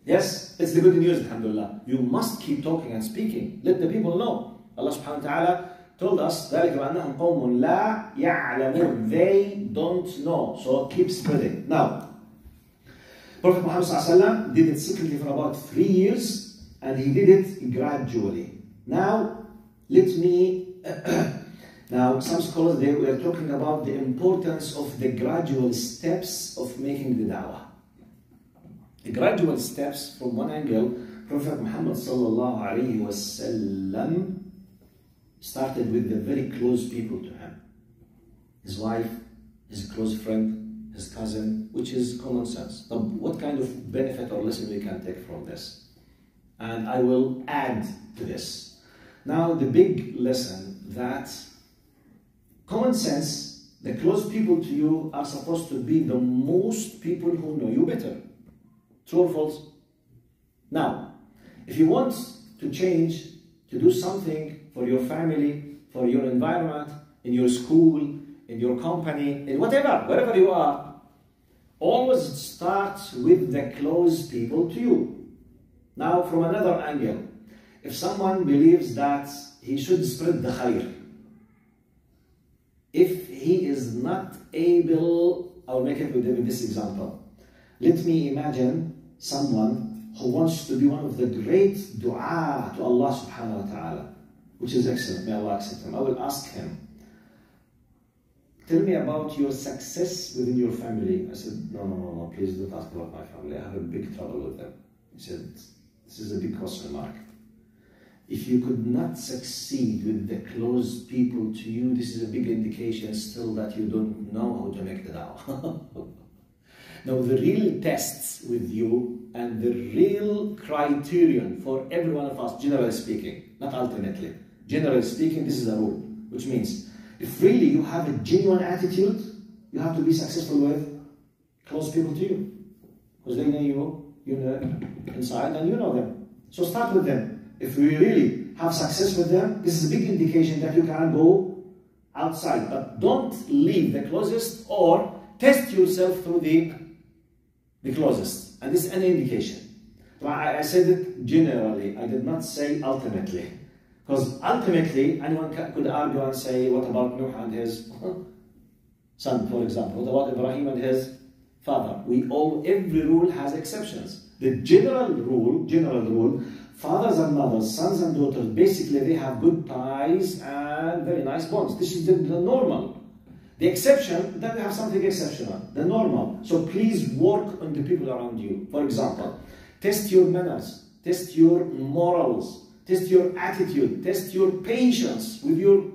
Yes, it's the good news, alhamdulillah. You must keep talking and speaking. Let the people know. Allah subhanahu wa ta'ala told us, ذَلِكَ بَأَنَّهُمْ قَوْمٌ لَا يَعْلَمُونَ. They don't know. So keep spreading. Now, Prophet Muhammad sallallahu alaihi wasallam did it secretly for about 3 years, and he did it gradually. Now, let me... now, some scholars, they were talking about the importance of the gradual steps of making the dawah. The gradual steps, from one angle, Prophet Muhammad sallallahu alaihi wasallam started with the very close people to him. His wife, his close friend, his cousin, which is common sense. But what kind of benefit or lesson we can take from this? And I will add to this. Now, the big lesson that common sense, the close people to you are supposed to be the most people who know you better. True or false? Now, if you want to change, to do something for your family, for your environment, in your school, in your company, in whatever, wherever you are, always start with the close people to you. Now, from another angle, if someone believes that he should spread the khair, if he is not able, I'll make it with this example. Let me imagine someone who wants to be one of the great dua to Allah subhanahu wa ta'ala, which is excellent, may Allah accept him. I will ask him, tell me about your success within your family. I said, no, please don't ask about my family. I have a big trouble with them. He said, this is a big question mark. If you could not succeed with the close people to you, this is a big indication still that you don't know how to make the dawah. Now, the real tests with you and the real criterion for every one of us, generally speaking, not ultimately, generally speaking, this is a rule, which means if really you have a genuine attitude, you have to be successful with close people to you. Because they know you know inside and you know them. So start with them. If we really have success with them, this is a big indication that you can go outside, but don't leave the closest or test yourself through the closest. And this is an indication. I said it generally, I did not say ultimately. Because ultimately, anyone could argue and say, what about Nuh and his son, for example? What about Ibrahim and his father? Every rule has exceptions. The general rule, fathers and mothers, sons and daughters, basically they have good ties and very nice bonds. This is the normal. The exception, then we have something exceptional, the normal. So please work on the people around you. For example, test your manners, test your morals, test your attitude, test your patience with your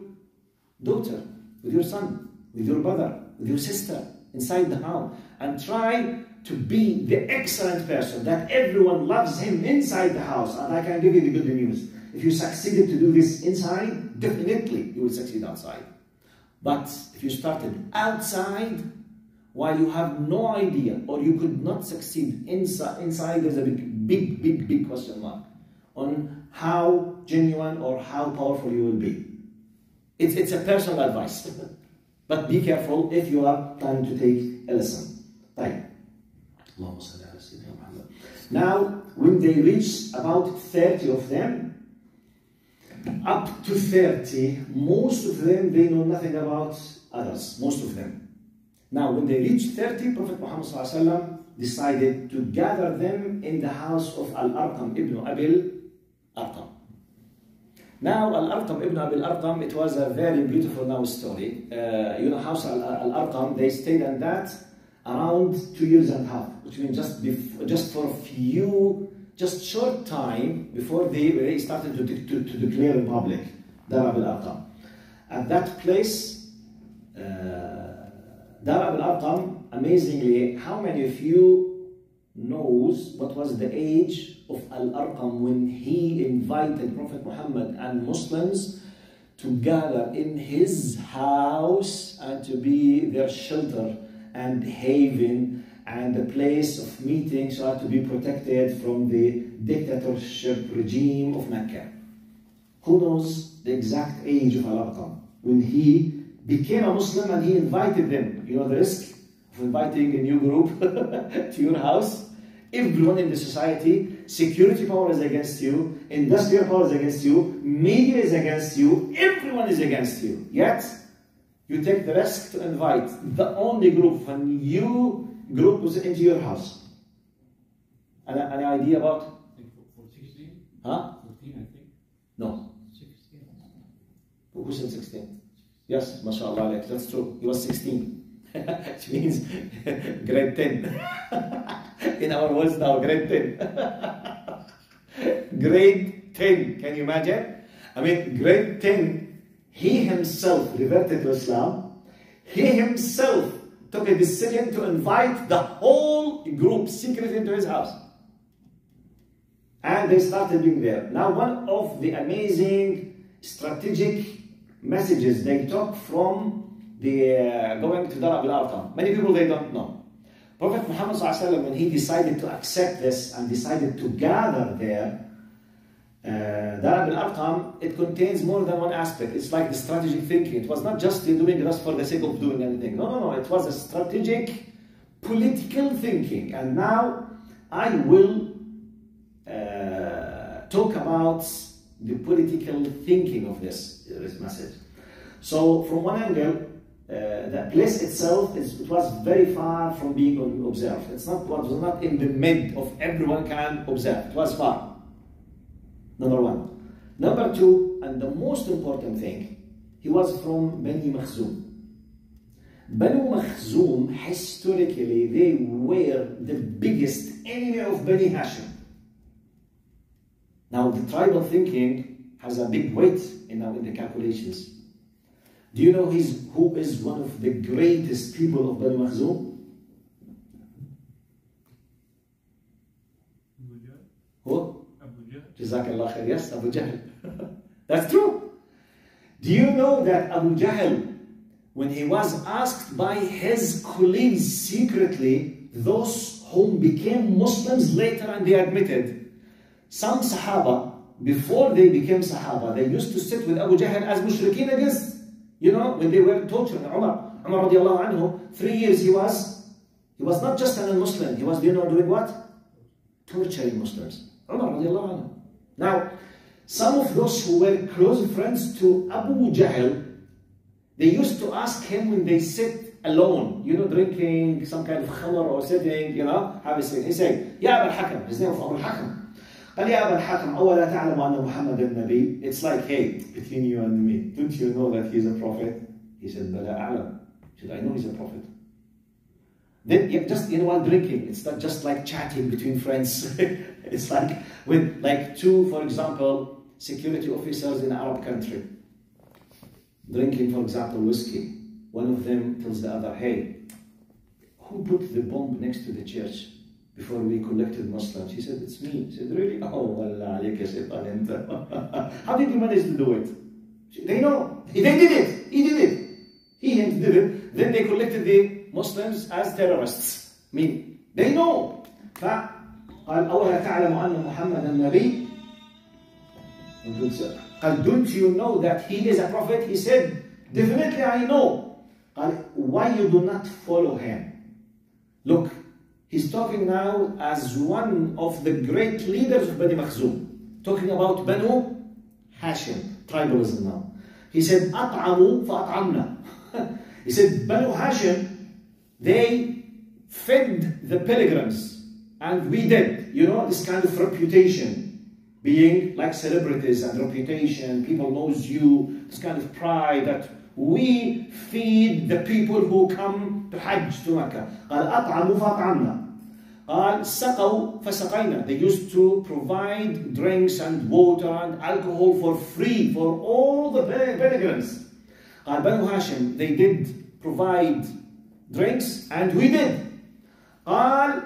daughter, with your son, with your brother, with your sister, inside the house. And try to be the excellent person that everyone loves him inside the house. And I can give you the good news. If you succeeded to do this inside, definitely you will succeed outside. But if you started outside, while you have no idea, or you could not succeed inside, there's a big question mark on how genuine or how powerful you will be. It's a personal advice. But be careful if you are trying to take a lesson. Right. Now, when they reach about 30 of them, up to 30, most of them, they know nothing about others, most of them. Now, when they reached 30, Prophet Muhammad ﷺ decided to gather them in the house of Al-Arqam ibn Abil Arqam. Now, Al-Arqam ibn Abil Arqam, it was a very beautiful story. You know, house Al-Arqam, they stayed in that around 2 years and a half, which means just for a few, just short time before they started to declare in public, Dar al-Arqam. At that place, Dar al-Arqam, amazingly, how many of you knows what was the age of Al-Arqam when he invited Prophet Muhammad and Muslims to gather in his house and to be their shelter and haven and a place of meeting so as to be protected from the dictatorship regime of Mecca? Who knows the exact age of Al-Arqam when he became a Muslim and he invited them? You know the risk of inviting a new group to your house? Everyone in the society, security power is against you, industrial power is against you, media is against you, everyone is against you. Yet, you take the risk to invite the only group, a new group into your house. Any idea about? I think for 16? Huh? 14, I think. No. 16. Who said 16? Yes, mashallah, that's true. He was 16. Which means grade 10. In our words now, grade 10. Grade 10, can you imagine? I mean, grade 10, he himself reverted to Islam. He himself took a decision to invite the whole group secretly into his house. And they started being there. Now, one of the amazing strategic messages they took from the going to Dar al-Arqam. Many people, they don't know. Prophet Muhammad ﷺ, when he decided to accept this and decided to gather there, Dar al-Arqam, it contains more than one aspect. It's like the strategic thinking. It was not just doing this for the sake of doing anything. No. It was a strategic, political thinking. And now I will talk about the political thinking of this message. So from one angle, the place itself, it was very far from being observed. It was not in the mid of everyone can observe. It was far. Number one. Number two, and the most important thing, he was from Bani Makhzum. Bani Makhzum, historically, they were the biggest enemy of Bani Hashim. Now, the tribal thinking has a big weight in the calculations. Do you know who is one of the greatest people of Bani Makhzum? Who? Jazakallah khair. Yes, Abu Jahl. That's true. Do you know that Abu Jahl, when he was asked by his colleagues secretly, those whom became Muslims later and they admitted, some Sahaba, before they became Sahaba, they used to sit with Abu Jahl as mushrikeen against You know, when they were torturing Umar radiallahu anhu, 3 years he was not just an Muslim, he was, doing what? Torturing Muslims. Umar radiallahu anhu. Now, some of those who were close friends to Abu Jahl, they used to ask him when they sit alone, drinking some kind of khamr or sitting, have a seat. He said, Ya Abu al-Hakam, his name was Abu al-Hakam. قال يا أبا الحكم أولا تعلم أن محمد النبي. It's like, hey, between you and me, don't you know that he's a prophet? He said, بلى أعلم. He said, I know he's a prophet. Then just while drinking, it's not just like chatting between friends. It's like with two, for example, security officers in an Arab country, drinking, for example, whiskey. One of them tells the other, hey, who put the bomb next to the church before we collected Muslims? He said, it's me. He said, really? Oh, wallah alayka shaytan anta. How did you manage to do it? They know. They did it. He did it. He did it. Then they collected the Muslims as terrorists. They know. قال أولا تعلم أن محمد النبي. قال, don't you know that he is a prophet? He said, definitely I know. Why you do not follow him? Look, he's talking now as one of the great leaders of Bani Makhzum, talking about Banu Hashim, tribalism now. He said, أطعموا فأطعمنا. He said, Banu Hashim, they fed the pilgrims, and we did. This kind of reputation, being like celebrities and reputation, people knows you, this kind of pride that we feed the people who come to Hajj to Mecca. قال أطعموا فأطعمنا. قال سقوا فسقينا. They used to provide drinks and water and alcohol for free for all the pilgrims. قال Banu Hashim, they did provide drinks and we did. قال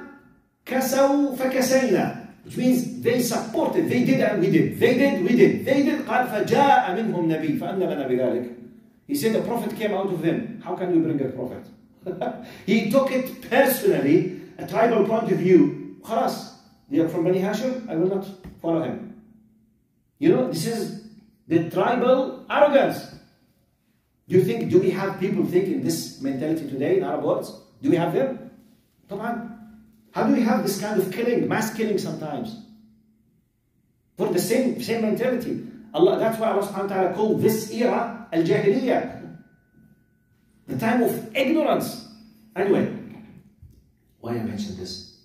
كسوا فكسينا. Which means they supported, they did and we did. They did, we did. They did. قال فجاء منهم نبي فأنا لنا بذلك. He said a prophet came out of them. How can we bring a prophet? He took it personally, a tribal point of view. خلاص, they are from Bani Hashim, I will not follow him. This is the tribal arrogance. Do we have people thinking this mentality today in Arab worlds? Do we have them? طبعا. How do we have this kind of killing, mass killing sometimes? For the same mentality. That's why Allah subhanahu wa ta'ala called this era al-Jahiliyyah, the time of ignorance. Anyway, why I mentioned this?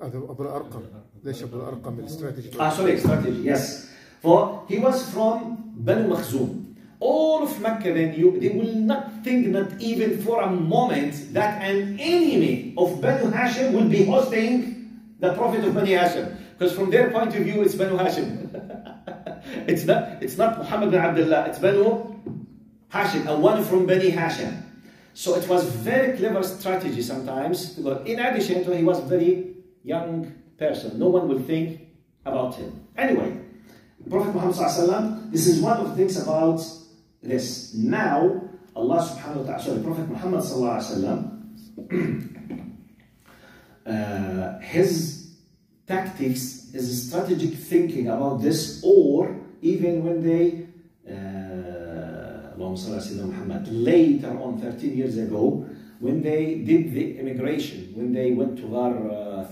أبو الأرقم. ليش أبو الأرقم الستراتيجي؟ strategy, yes. For he was from Banu Makhzum. All of Mecca they will not think, not even for a moment, that an enemy of Banu Hashim will be hosting the Prophet of Bani Hashim. Because from their point of view, it's Banu Hashim. It's not Muhammad bin Abdullah, it's Banu Hashim, and one from Bani Hashim. So it was very clever strategy sometimes. In addition to, he was a very young person. No one will think about him. Anyway, Prophet Muhammad sallallahu alaihi wasallam, this is one of the things about this. Now, Allah subhanahu wa ta'ala, Prophet Muhammad sallallahu alaihi wasallam, his tactics, his strategic thinking about this, or even when they, later on 13 years ago, when they did the immigration, when they went to Ghar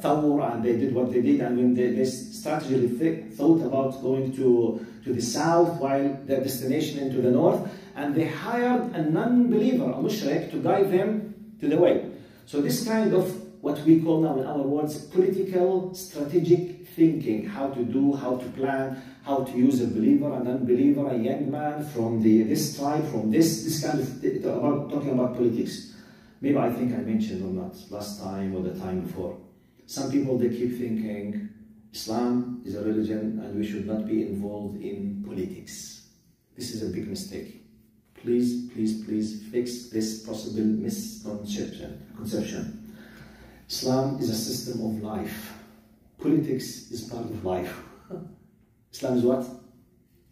Thawr and they did what they did, and when they strategically thought about going to the south while their destination into the north, and they hired a non-believer, a mushrik, to guide them to the way. So this kind of what we call now in our words political strategic thinking, how to do, how to plan, how to use a believer, an unbeliever, a young man from this tribe, from this kind of talking about politics. Maybe I think I mentioned or not last time or the time before. Some people, they keep thinking Islam is a religion and we should not be involved in politics. This is a big mistake. Please, please, please fix this possible misconception. Islam is a system of life. Politics is part of life. Islam is what?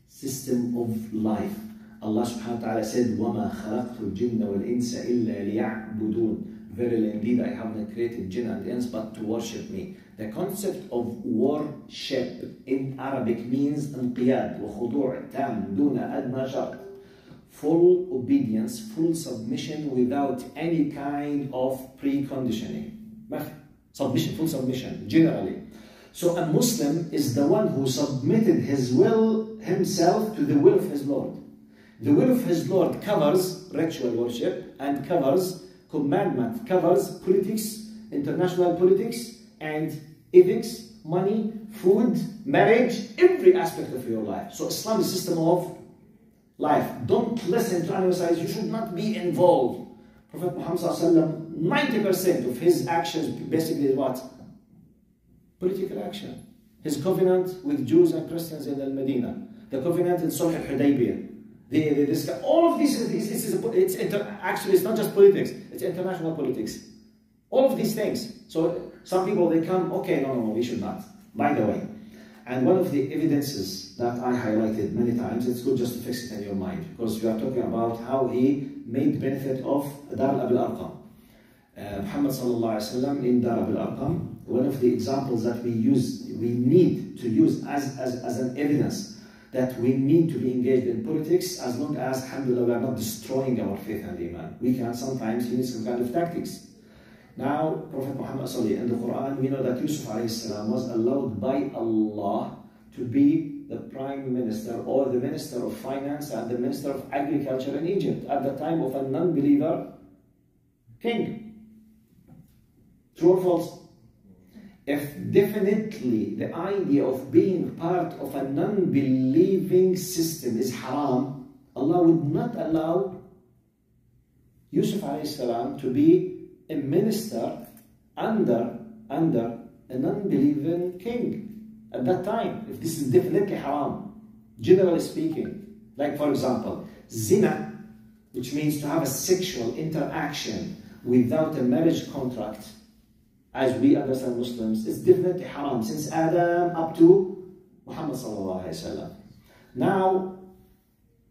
System of life. Allah subhanahu wa ta'ala said, وَمَا خَلَقْتُ الْجِنَّ وَالْإِنسَ إِلَّا لِيَعْبُدُونَ. Verily indeed I have not created jinn and ins but to worship me. The concept of worship in Arabic means انقياد وخضوع تام دون أدنى شرط. full obedience, full submission without any kind of preconditioning. Submission, full submission, generally. So a Muslim is the one who submitted his will himself to the will of his Lord. The will of his Lord covers ritual worship and covers commandment, covers politics, international politics, and ethics, money, food, marriage, every aspect of your life. So Islam is a system of life. Don't listen to anyone who says you should not be involved. Prophet Muhammad 90% of his actions basically is what? Political action. His covenant with Jews and Christians in Al-Medina, the covenant in Sulh al-Hudaybiyah, all of these, actually it's not just politics, it's international politics. All of these things. So some people, they come, okay, no, we should not. By the way, and one of the evidences that I highlighted many times, it's good just to fix it in your mind, because we are talking about how he made benefit of Dar al-Arqam. Muhammad sallallahu alaihi wasallam in Dar al-Arqam, one of the examples that we need to use as an evidence that we need to be engaged in politics, as long as, alhamdulillah, we are not destroying our faith and iman. We can sometimes use some kind of tactics. Now, Prophet Muhammad in the Quran, we know that Yusuf was allowed by Allah to be the prime minister or the minister of finance and the minister of agriculture in Egypt at the time of a non-believer king. True or false? If definitely the idea of being part of a non-believing system is haram, Allah would not allow Yusuf to be a minister under a non-believing king at that time, if this is definitely haram, generally speaking. Like, for example, zina, which means to have a sexual interaction without a marriage contract, as we understand Muslims, is definitely haram since Adam up to Muhammad sallallahu alaihi wasallam. Now,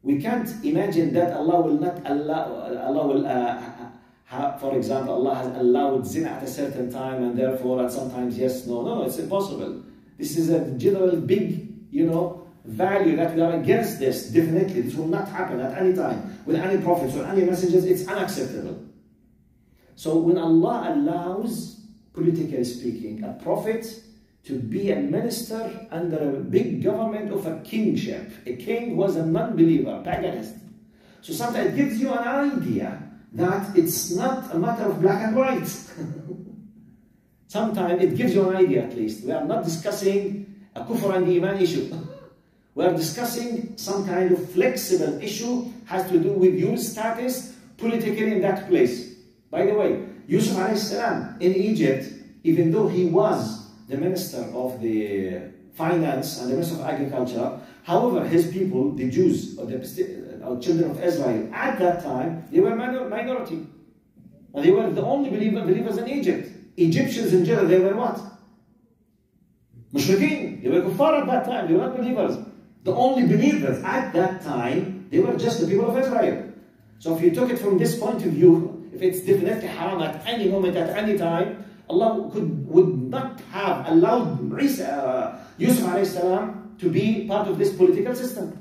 we can't imagine that Allah will not allow, for example, Allah has allowed zina at a certain time and therefore at sometimes yes, no, it's impossible. This is a general big, value that we are against this. Definitely, this will not happen at any time with any prophets or any messengers. It's unacceptable. So when Allah allows, politically speaking, a prophet to be a minister under a big government of a kingship, a king was a non-believer, paganist. So sometimes it gives you an idea that it's not a matter of black and white. Sometimes it gives you an idea, at least. We are not discussing a kufr and iman issue. We are discussing some kind of flexible issue, has to do with your status politically in that place. By the way, Yusuf in Egypt, even though he was the minister of the finance and the minister of agriculture, however, his people, the Jews, or the children of Israel, at that time, they were minority. And they were the only believers in Egypt. Egyptians in general, they were what? Mushrikeen. They were kuffar at that time. They were not believers. The only believers at that time, they were just the people of Israel. So if you took it from this point of view, if it's definitely haram at any moment, at any time, Allah would not have allowed Yusuf to be part of this political system.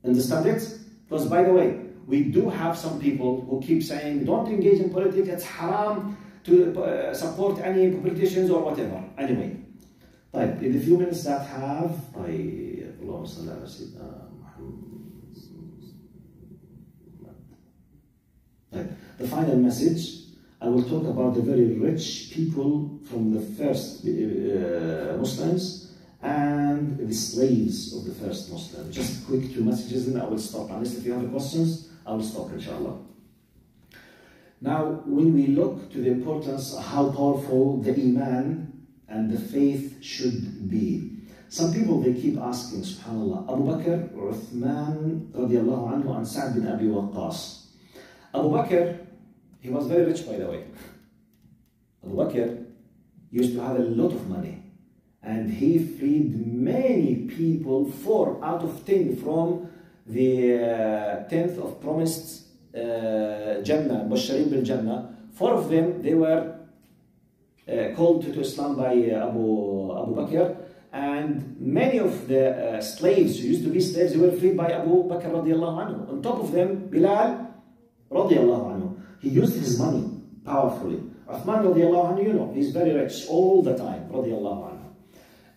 Understand it? Because, by the way, we do have some people who keep saying, don't engage in politics, it's haram to support any politicians or whatever. Anyway, in the few minutes that have, the final message, I will talk about the very rich people from the first Muslims and the slaves of the first Muslims. Just quick 2 messages and I will stop. Unless if you have questions, I will stop, inshallah. Now, when we look to the importance of how powerful the iman and the faith should be, some people, they keep asking, subhanallah, Abu Bakr, Uthman, radiallahu anhu, and Sa'd bin Abi Waqqas. Abu Bakr, he was very rich, by the way. Abu Bakr used to have a lot of money. And he freed many people, 4 out of 10 from the 10th of promised Jannah, Basharin bil Jannah. 4 of them, they were called to Islam by Abu Bakr. And many of the slaves who used to be slaves, they were freed by Abu Bakr radiallahu anhu. On top of them, Bilal radiallahu anhu. He used his money powerfully. Uthman radiallahu anhu, you know, he's very rich all the time, radiallahu anhu.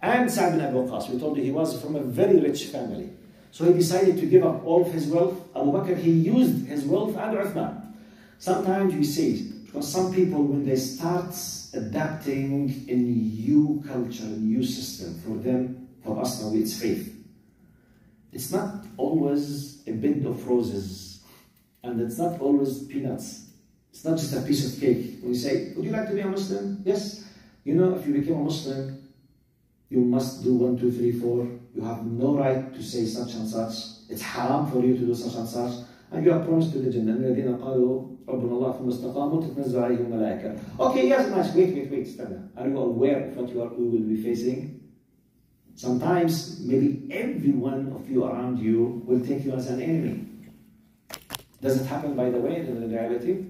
And Sa'd bin Abi Waqqas, we told you he was from a very rich family. So he decided to give up all of his wealth. Abu Bakr, he used his wealth, and Uthman. Sometimes we say, because some people, when they start adapting a new culture, a new system, for them, for us now, it's faith. It's not always a bed of roses, and it's not always peanuts. It's not just a piece of cake. When you say, would you like to be a Muslim? Yes. You know, if you become a Muslim, you must do 1, 2, 3, 4. You have no right to say such and such. It's haram for you to do such and such. And you are promised to the Jannah. الذين قالوا ربنا الله ثم استقاموا تتنزل عليهم الملائكة. Okay, yes, nice. Wait. Stand. Are you aware of what we will be facing? Sometimes, maybe every one of you around you will take you as an enemy. Does it happen, by the way, in reality?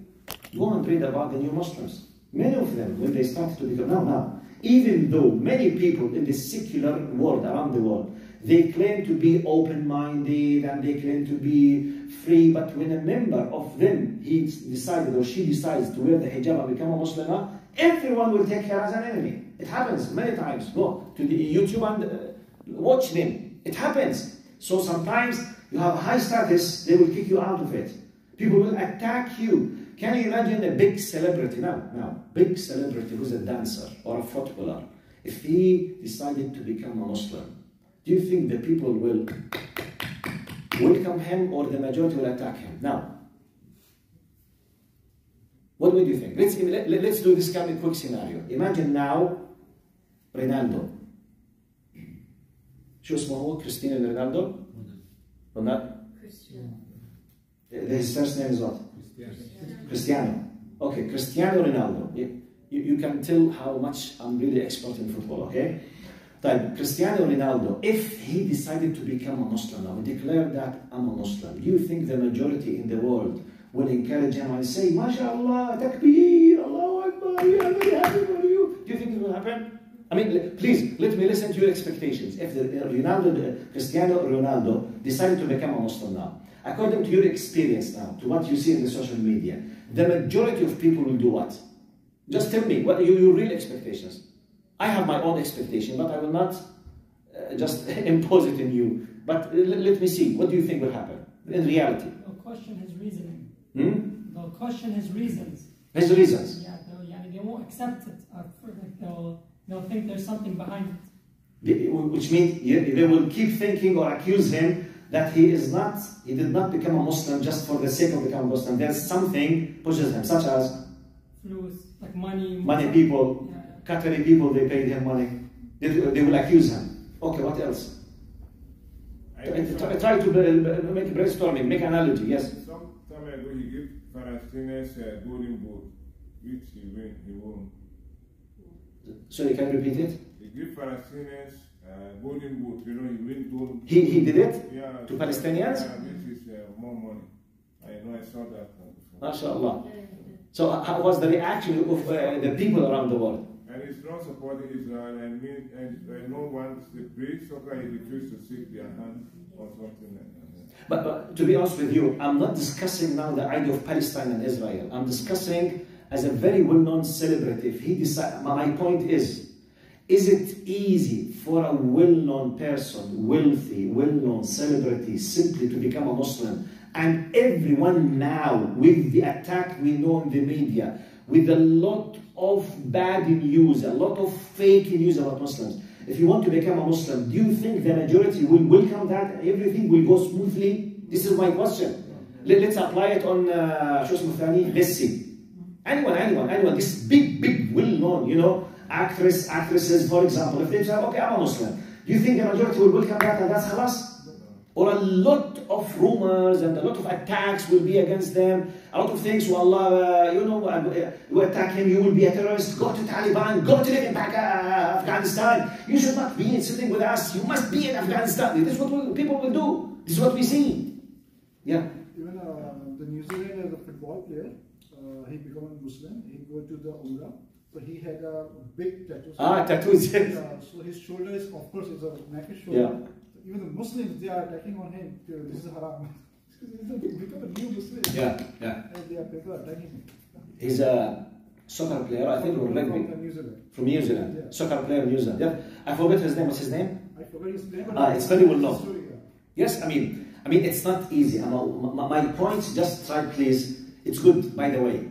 Go and read about the new Muslims. Many of them, when they started to become, now, even though many people in the secular world, around the world, they claim to be open-minded and they claim to be free, but when a member of them, he decided or she decides to wear the hijab and become a Muslimah, everyone will take her as an enemy. It happens many times. Go to the YouTube and watch them. It happens. So sometimes you have high status, they will kick you out of it. People will attack you. Can you imagine a big celebrity, big celebrity who's a dancer or a footballer, if he decided to become a Muslim, do you think the people will welcome him or the majority will attack him? Now, what do you think? Let's do this kind of quick scenario. Imagine now, Ronaldo. شو اسمه هو؟ Cristiano Ronaldo? His first name is what? Cristiano. Okay, Cristiano Ronaldo. You can tell how much I'm really expert in football, okay? But Cristiano Ronaldo, if he decided to become a Muslim now, declare that I'm a Muslim, do you think the majority in the world will encourage him and say, MashaAllah, Takbir, Allahu Akbar, we are very happy for you? Do you think it will happen? I mean, please, let me listen to your expectations. If Cristiano Ronaldo decided to become a Muslim now, according to your experience now, to what you see in the social media, the majority of people will do what? Just tell me, what are your real expectations? I have my own expectation, but I will not just impose it on you. But let me see, what do you think will happen in reality? They'll question his reasoning. They'll question his reasons. His reasons? Yeah, they won't accept it. They'll think there's something behind it. Which means they will keep thinking or accuse him that he did not become a Muslim just for the sake of becoming a Muslim. There's something pushes him, such as flus, like money. Money people, Qatari people, they paid him money. They will accuse him. Okay, what else? Try to make brainstorming, make analogy, yes. Some time ago he gave Palestinians a golden boot, which he won. Sorry, can you repeat it? He gave Palestinians golden boot, you know, he win gold. He did it? Yeah. To Palestinians? Yeah, which is more money. I know, I saw that before. MashaAllah. So how was the reaction of the people around the world? And he's not supporting Israel, and no one, the big soccer, he refused to shake their hand or something like that. But to be honest with you, I'm not discussing now the idea of Palestine and Israel. I'm discussing as a very well-known celebrity. If he decides, my point is it easy for a well-known person, wealthy, well-known celebrity, simply to become a Muslim? And everyone now, with the attack we know in the media, with a lot of bad news, a lot of fake news about Muslims, if you want to become a Muslim, do you think the majority will welcome that? Everything will go smoothly? This is my question. Let's apply it on let's see. Anyone, this big, well-known, you know, actresses, for example, if they say, okay, I'm a Muslim, do you think the majority will welcome that and that's khalas? Or a lot of rumors and a lot of attacks will be against them, a lot of things, wallah, you attack him, you will be a terrorist, go to Taliban, go to live in Afghanistan, you should not be sitting with us, you must be in Afghanistan. This is what people will do, this is what we see. Yeah. Even the New Zealand as a football player, he became a Muslim, he go to the Umrah, So he had a big tattoo. Tattoos, yes. So his shoulders, of course, is a naked shoulder. Yeah. So even the Muslims, they are attacking on him. This is haram. He's become a new Muslim. Yeah, yeah. And they are people attacking him. He's a soccer player, I think, or rugby. From New Zealand. From New Zealand. Yeah. Soccer player in New Zealand. Yeah. I forgot his name. What's his name? I forgot his name. It's very well known. Story, Yes, I mean, it's not easy. My point, just try, please. It's good, by the way.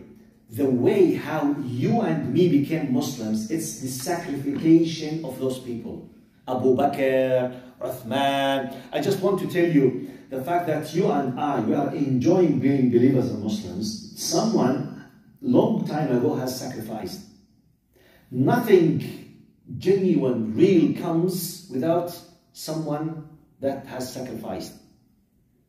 The way how you and me became Muslims, it's the sacrification of those people. Abu Bakr, Uthman. I just want to tell you the fact that you and I, we are enjoying being believers and Muslims. Someone long time ago has sacrificed. Nothing genuine, real comes without someone that has sacrificed.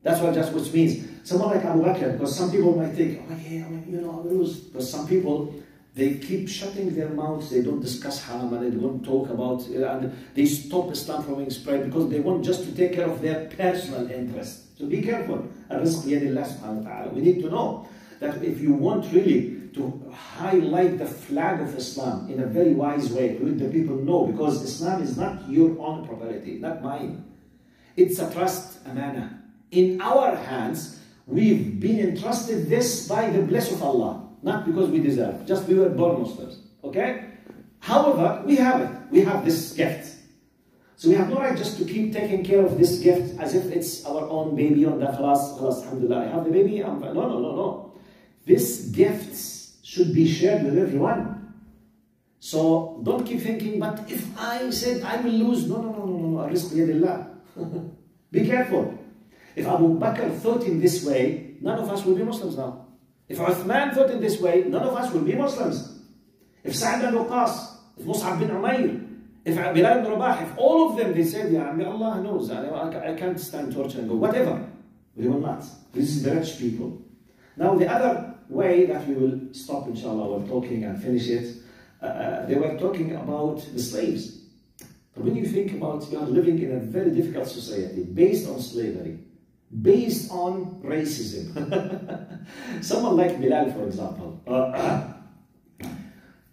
That's what which means someone like Abu Bakr, because some people might think, oh yeah, I mean, you know, because some people, they keep shutting their mouths, they don't discuss haram and they don't talk about, and they stop Islam from being spread because they want just to take care of their personal interest. So be careful. We need to know that if you want really to highlight the flag of Islam in a very wise way, to let the people know, because Islam is not your own property, not mine. It's a trust, amana. In our hands, we've been entrusted this by the blessing of Allah, not because we deserve, just we were born Muslims, okay? However, we have it. We have this gift. So we have no right just to keep taking care of this gift as if it's our own baby on the khalas, alhamdulillah, I have the baby, I'm fine. No. This gift should be shared with everyone. So don't keep thinking, but if I said I will lose, no, risk biyadillah. Be careful. If Abu Bakr thought in this way, none of us will be Muslims now. If Uthman thought in this way, none of us will be Muslims. If Sa'd bin Waqas, if Mus'ab bin Umayr, if Bilal bin Rabah, if all of them, they said, Ya Allah knows, I can't stand torture and go, whatever. We will not. This is the rich people. Now the other way that we will stop, inshallah, we're talking and finish it, they were talking about the slaves. But when you think about, you are living in a very difficult society, based on slavery, based on racism. Someone like Bilal, for example.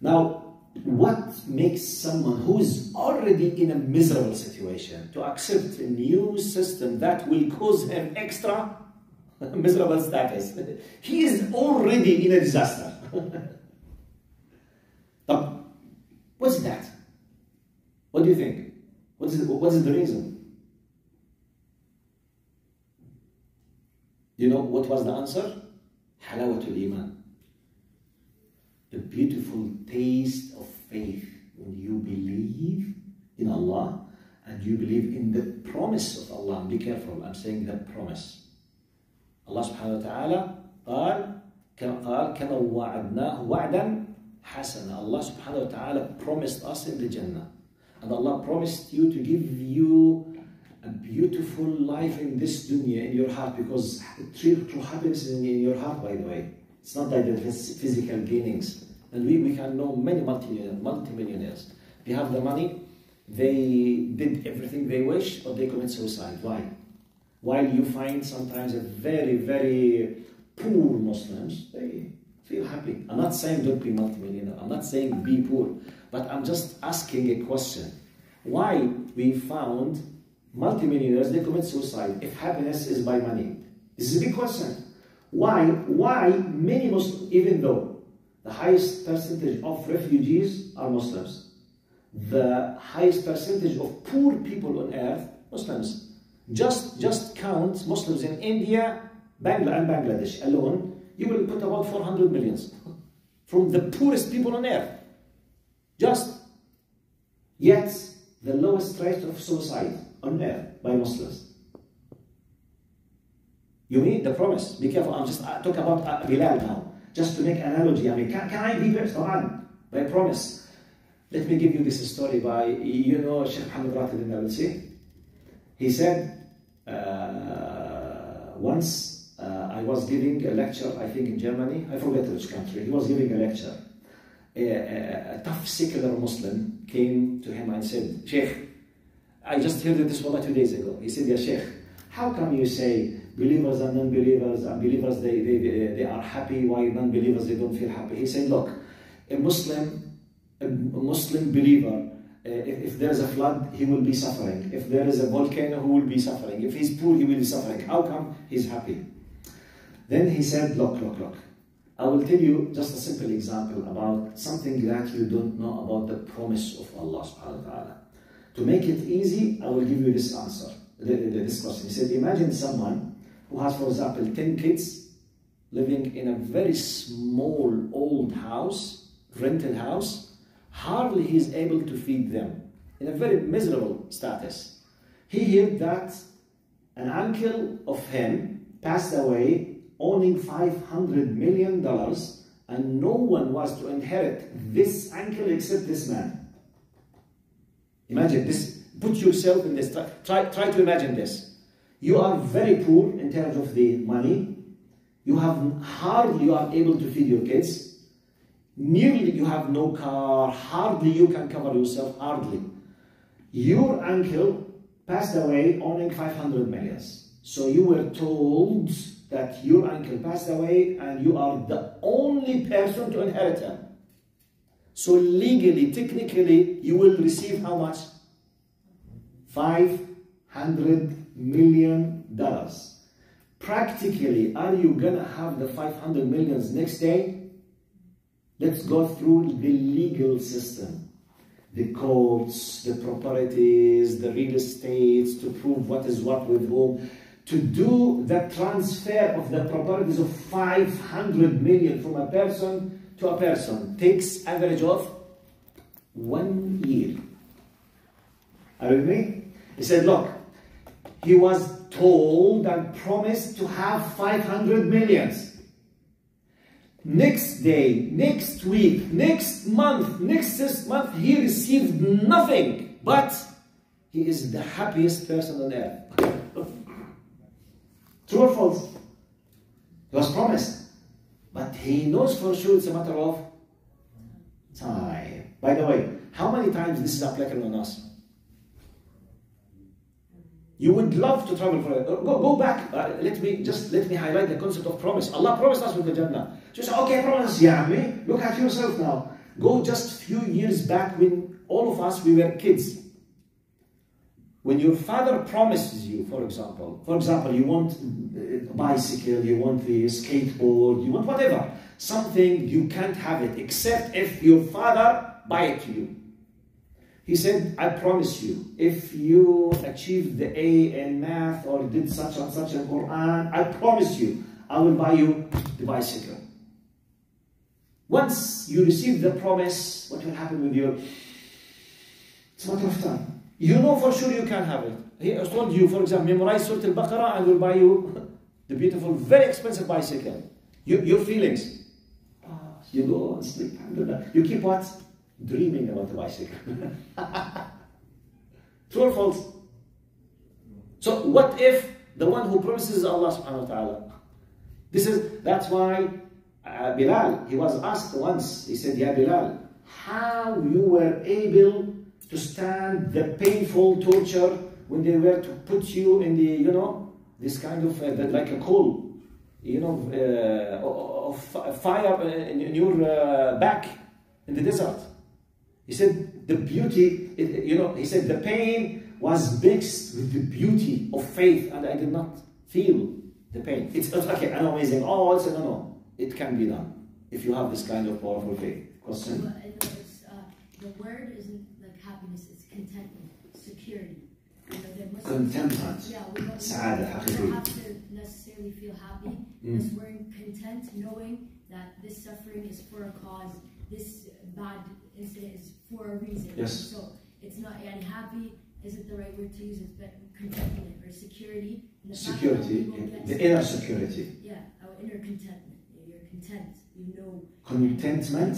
Now, what makes someone who is already in a miserable situation to accept a new system that will cause him extra miserable status? He is already in a disaster. But what's that? What do you think? What is the reason? You know what was the answer? Halawatul Iman. The beautiful taste of faith when you believe in Allah and you believe in the promise of Allah. Be careful, I'm saying the promise. Allah subhanahu wa ta'ala قال كما وعدناه وعدا حسنا. Allah subhanahu wa ta'ala promised us in the Jannah. And Allah promised you to give you a beautiful life in this dunya, in your heart, because true happiness is in your heart, by the way. It's not like the physical gainings. And we can know many multimillionaires. They have the money, they did everything they wish, but they commit suicide. Why? While you find sometimes a very, very poor Muslims, they feel happy. I'm not saying don't be multimillionaire. I'm not saying be poor. But I'm just asking a question. Why we found multimillionaires, they commit suicide if happiness is by money? This is a big question. Why many Muslims, even though the highest percentage of refugees are Muslims, the highest percentage of poor people on earth, Muslims. Just count Muslims in India, Bangladesh alone, you will put about 400 million from the poorest people on earth. Yet the lowest rate of suicide on earth by Muslims. You mean the promise? Be careful. I'm just talking about Bilal now. Just to make an analogy. I mean, can I be better? By promise. Let me give you this story by, you know, Sheikh Muhammad Ratib al-Nabulsi. He said, once I was giving a lecture, I think in Germany, I forget which country, he was giving a lecture. A tough secular Muslim came to him and said, Sheikh, I just heard this 2 days ago. He said, Ya Sheikh, how come you say believers and non-believers, and believers they are happy, while non-believers they don't feel happy? He said, look, a Muslim Muslim believer, if there is a flood, he will be suffering. If there is a volcano, he will be suffering. If he's poor, he will be suffering. How come he's happy? Then he said, look. I will tell you just a simple example about something that you don't know about the promise of Allah subhanahu wa ta'ala. To make it easy, I will give you this answer, this question. He said, imagine someone who has, for example, 10 kids living in a very small old house, rented house. Hardly he is able to feed them, in a very miserable status. He heard that an uncle of him passed away owning $500 million, and no one was to inherit this uncle except this man. Imagine this, put yourself in this, try to imagine this. You are very poor in terms of the money, you hardly you are able to feed your kids, nearly you have no car, hardly you can cover yourself, hardly. Your uncle passed away owning 500 million. So you were told that your uncle passed away and you are the only person to inherit him. So legally, technically, you will receive how much? $500 million. Practically, are you gonna have the 500 million next day? Let's go through the legal system. The courts, the properties, the real estates, to prove what is what with whom. To do the transfer of the properties of 500 million from a person to a person takes average of 1 year. Are you with me? He said, look, he was told and promised to have 500 million. Next day, next week, next month, he received nothing, but he is the happiest person on earth. True or false? He was promised, but he knows for sure it's a matter of time. By the way, how many times this is applicable on us? You would love to travel for it. Go back. Let me highlight the concept of promise. Allah promised us with the Jannah. So you say, okay, promise, ya ammi. Look at yourself now. Go just a few years back when all of us, we were kids. When your father promises you, for example, you want a bicycle, you want the skateboard, you want whatever, something, you can't have it except if your father buy it to you. He said, I promise you, if you achieved the A in math or did such and such in Quran, I promise you, I will buy you the bicycle. Once you receive the promise, what will happen with you? It's a matter of time. You know for sure you can have it. He has told you, for example, memorize Surah Al-Baqarah and will buy you the beautiful, very expensive bicycle. Your feelings. You go and sleep. You keep what? Dreaming about the bicycle. True or false? So what if the one who promises is Allah subhanahu wa ta'ala? That's why Bilal, he was asked once, he said, Ya Bilal, how you were able to stand the painful torture when they were to put you in the, this kind of, like a coal, of fire in your back in the desert. He said the beauty, he said the pain was mixed with the beauty of faith, and I did not feel the pain. It's not okay, I'm amazing. No. It can be done if you have this kind of powerful faith. Question? Well, the word isn't like happiness, it's contentment, security. Contentment. Yeah, we don't have to necessarily feel happy, because we're content knowing that this suffering is for a cause, this bad incident is for a reason. Yes. So it's not, and happy isn't the right word to use, it's contentment or security. Security, the inner security. Yeah, our inner contentment. You're content, Contentment?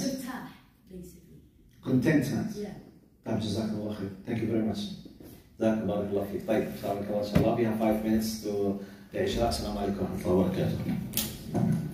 Basically. Contentment. Yeah. Jazakallah khair. Thank you very much. Barakallah fiik. طيب, inshallah, we have 5 minutes to the Ishraq. Assalamu alaikum wa rahmatullahi wa barakatuh.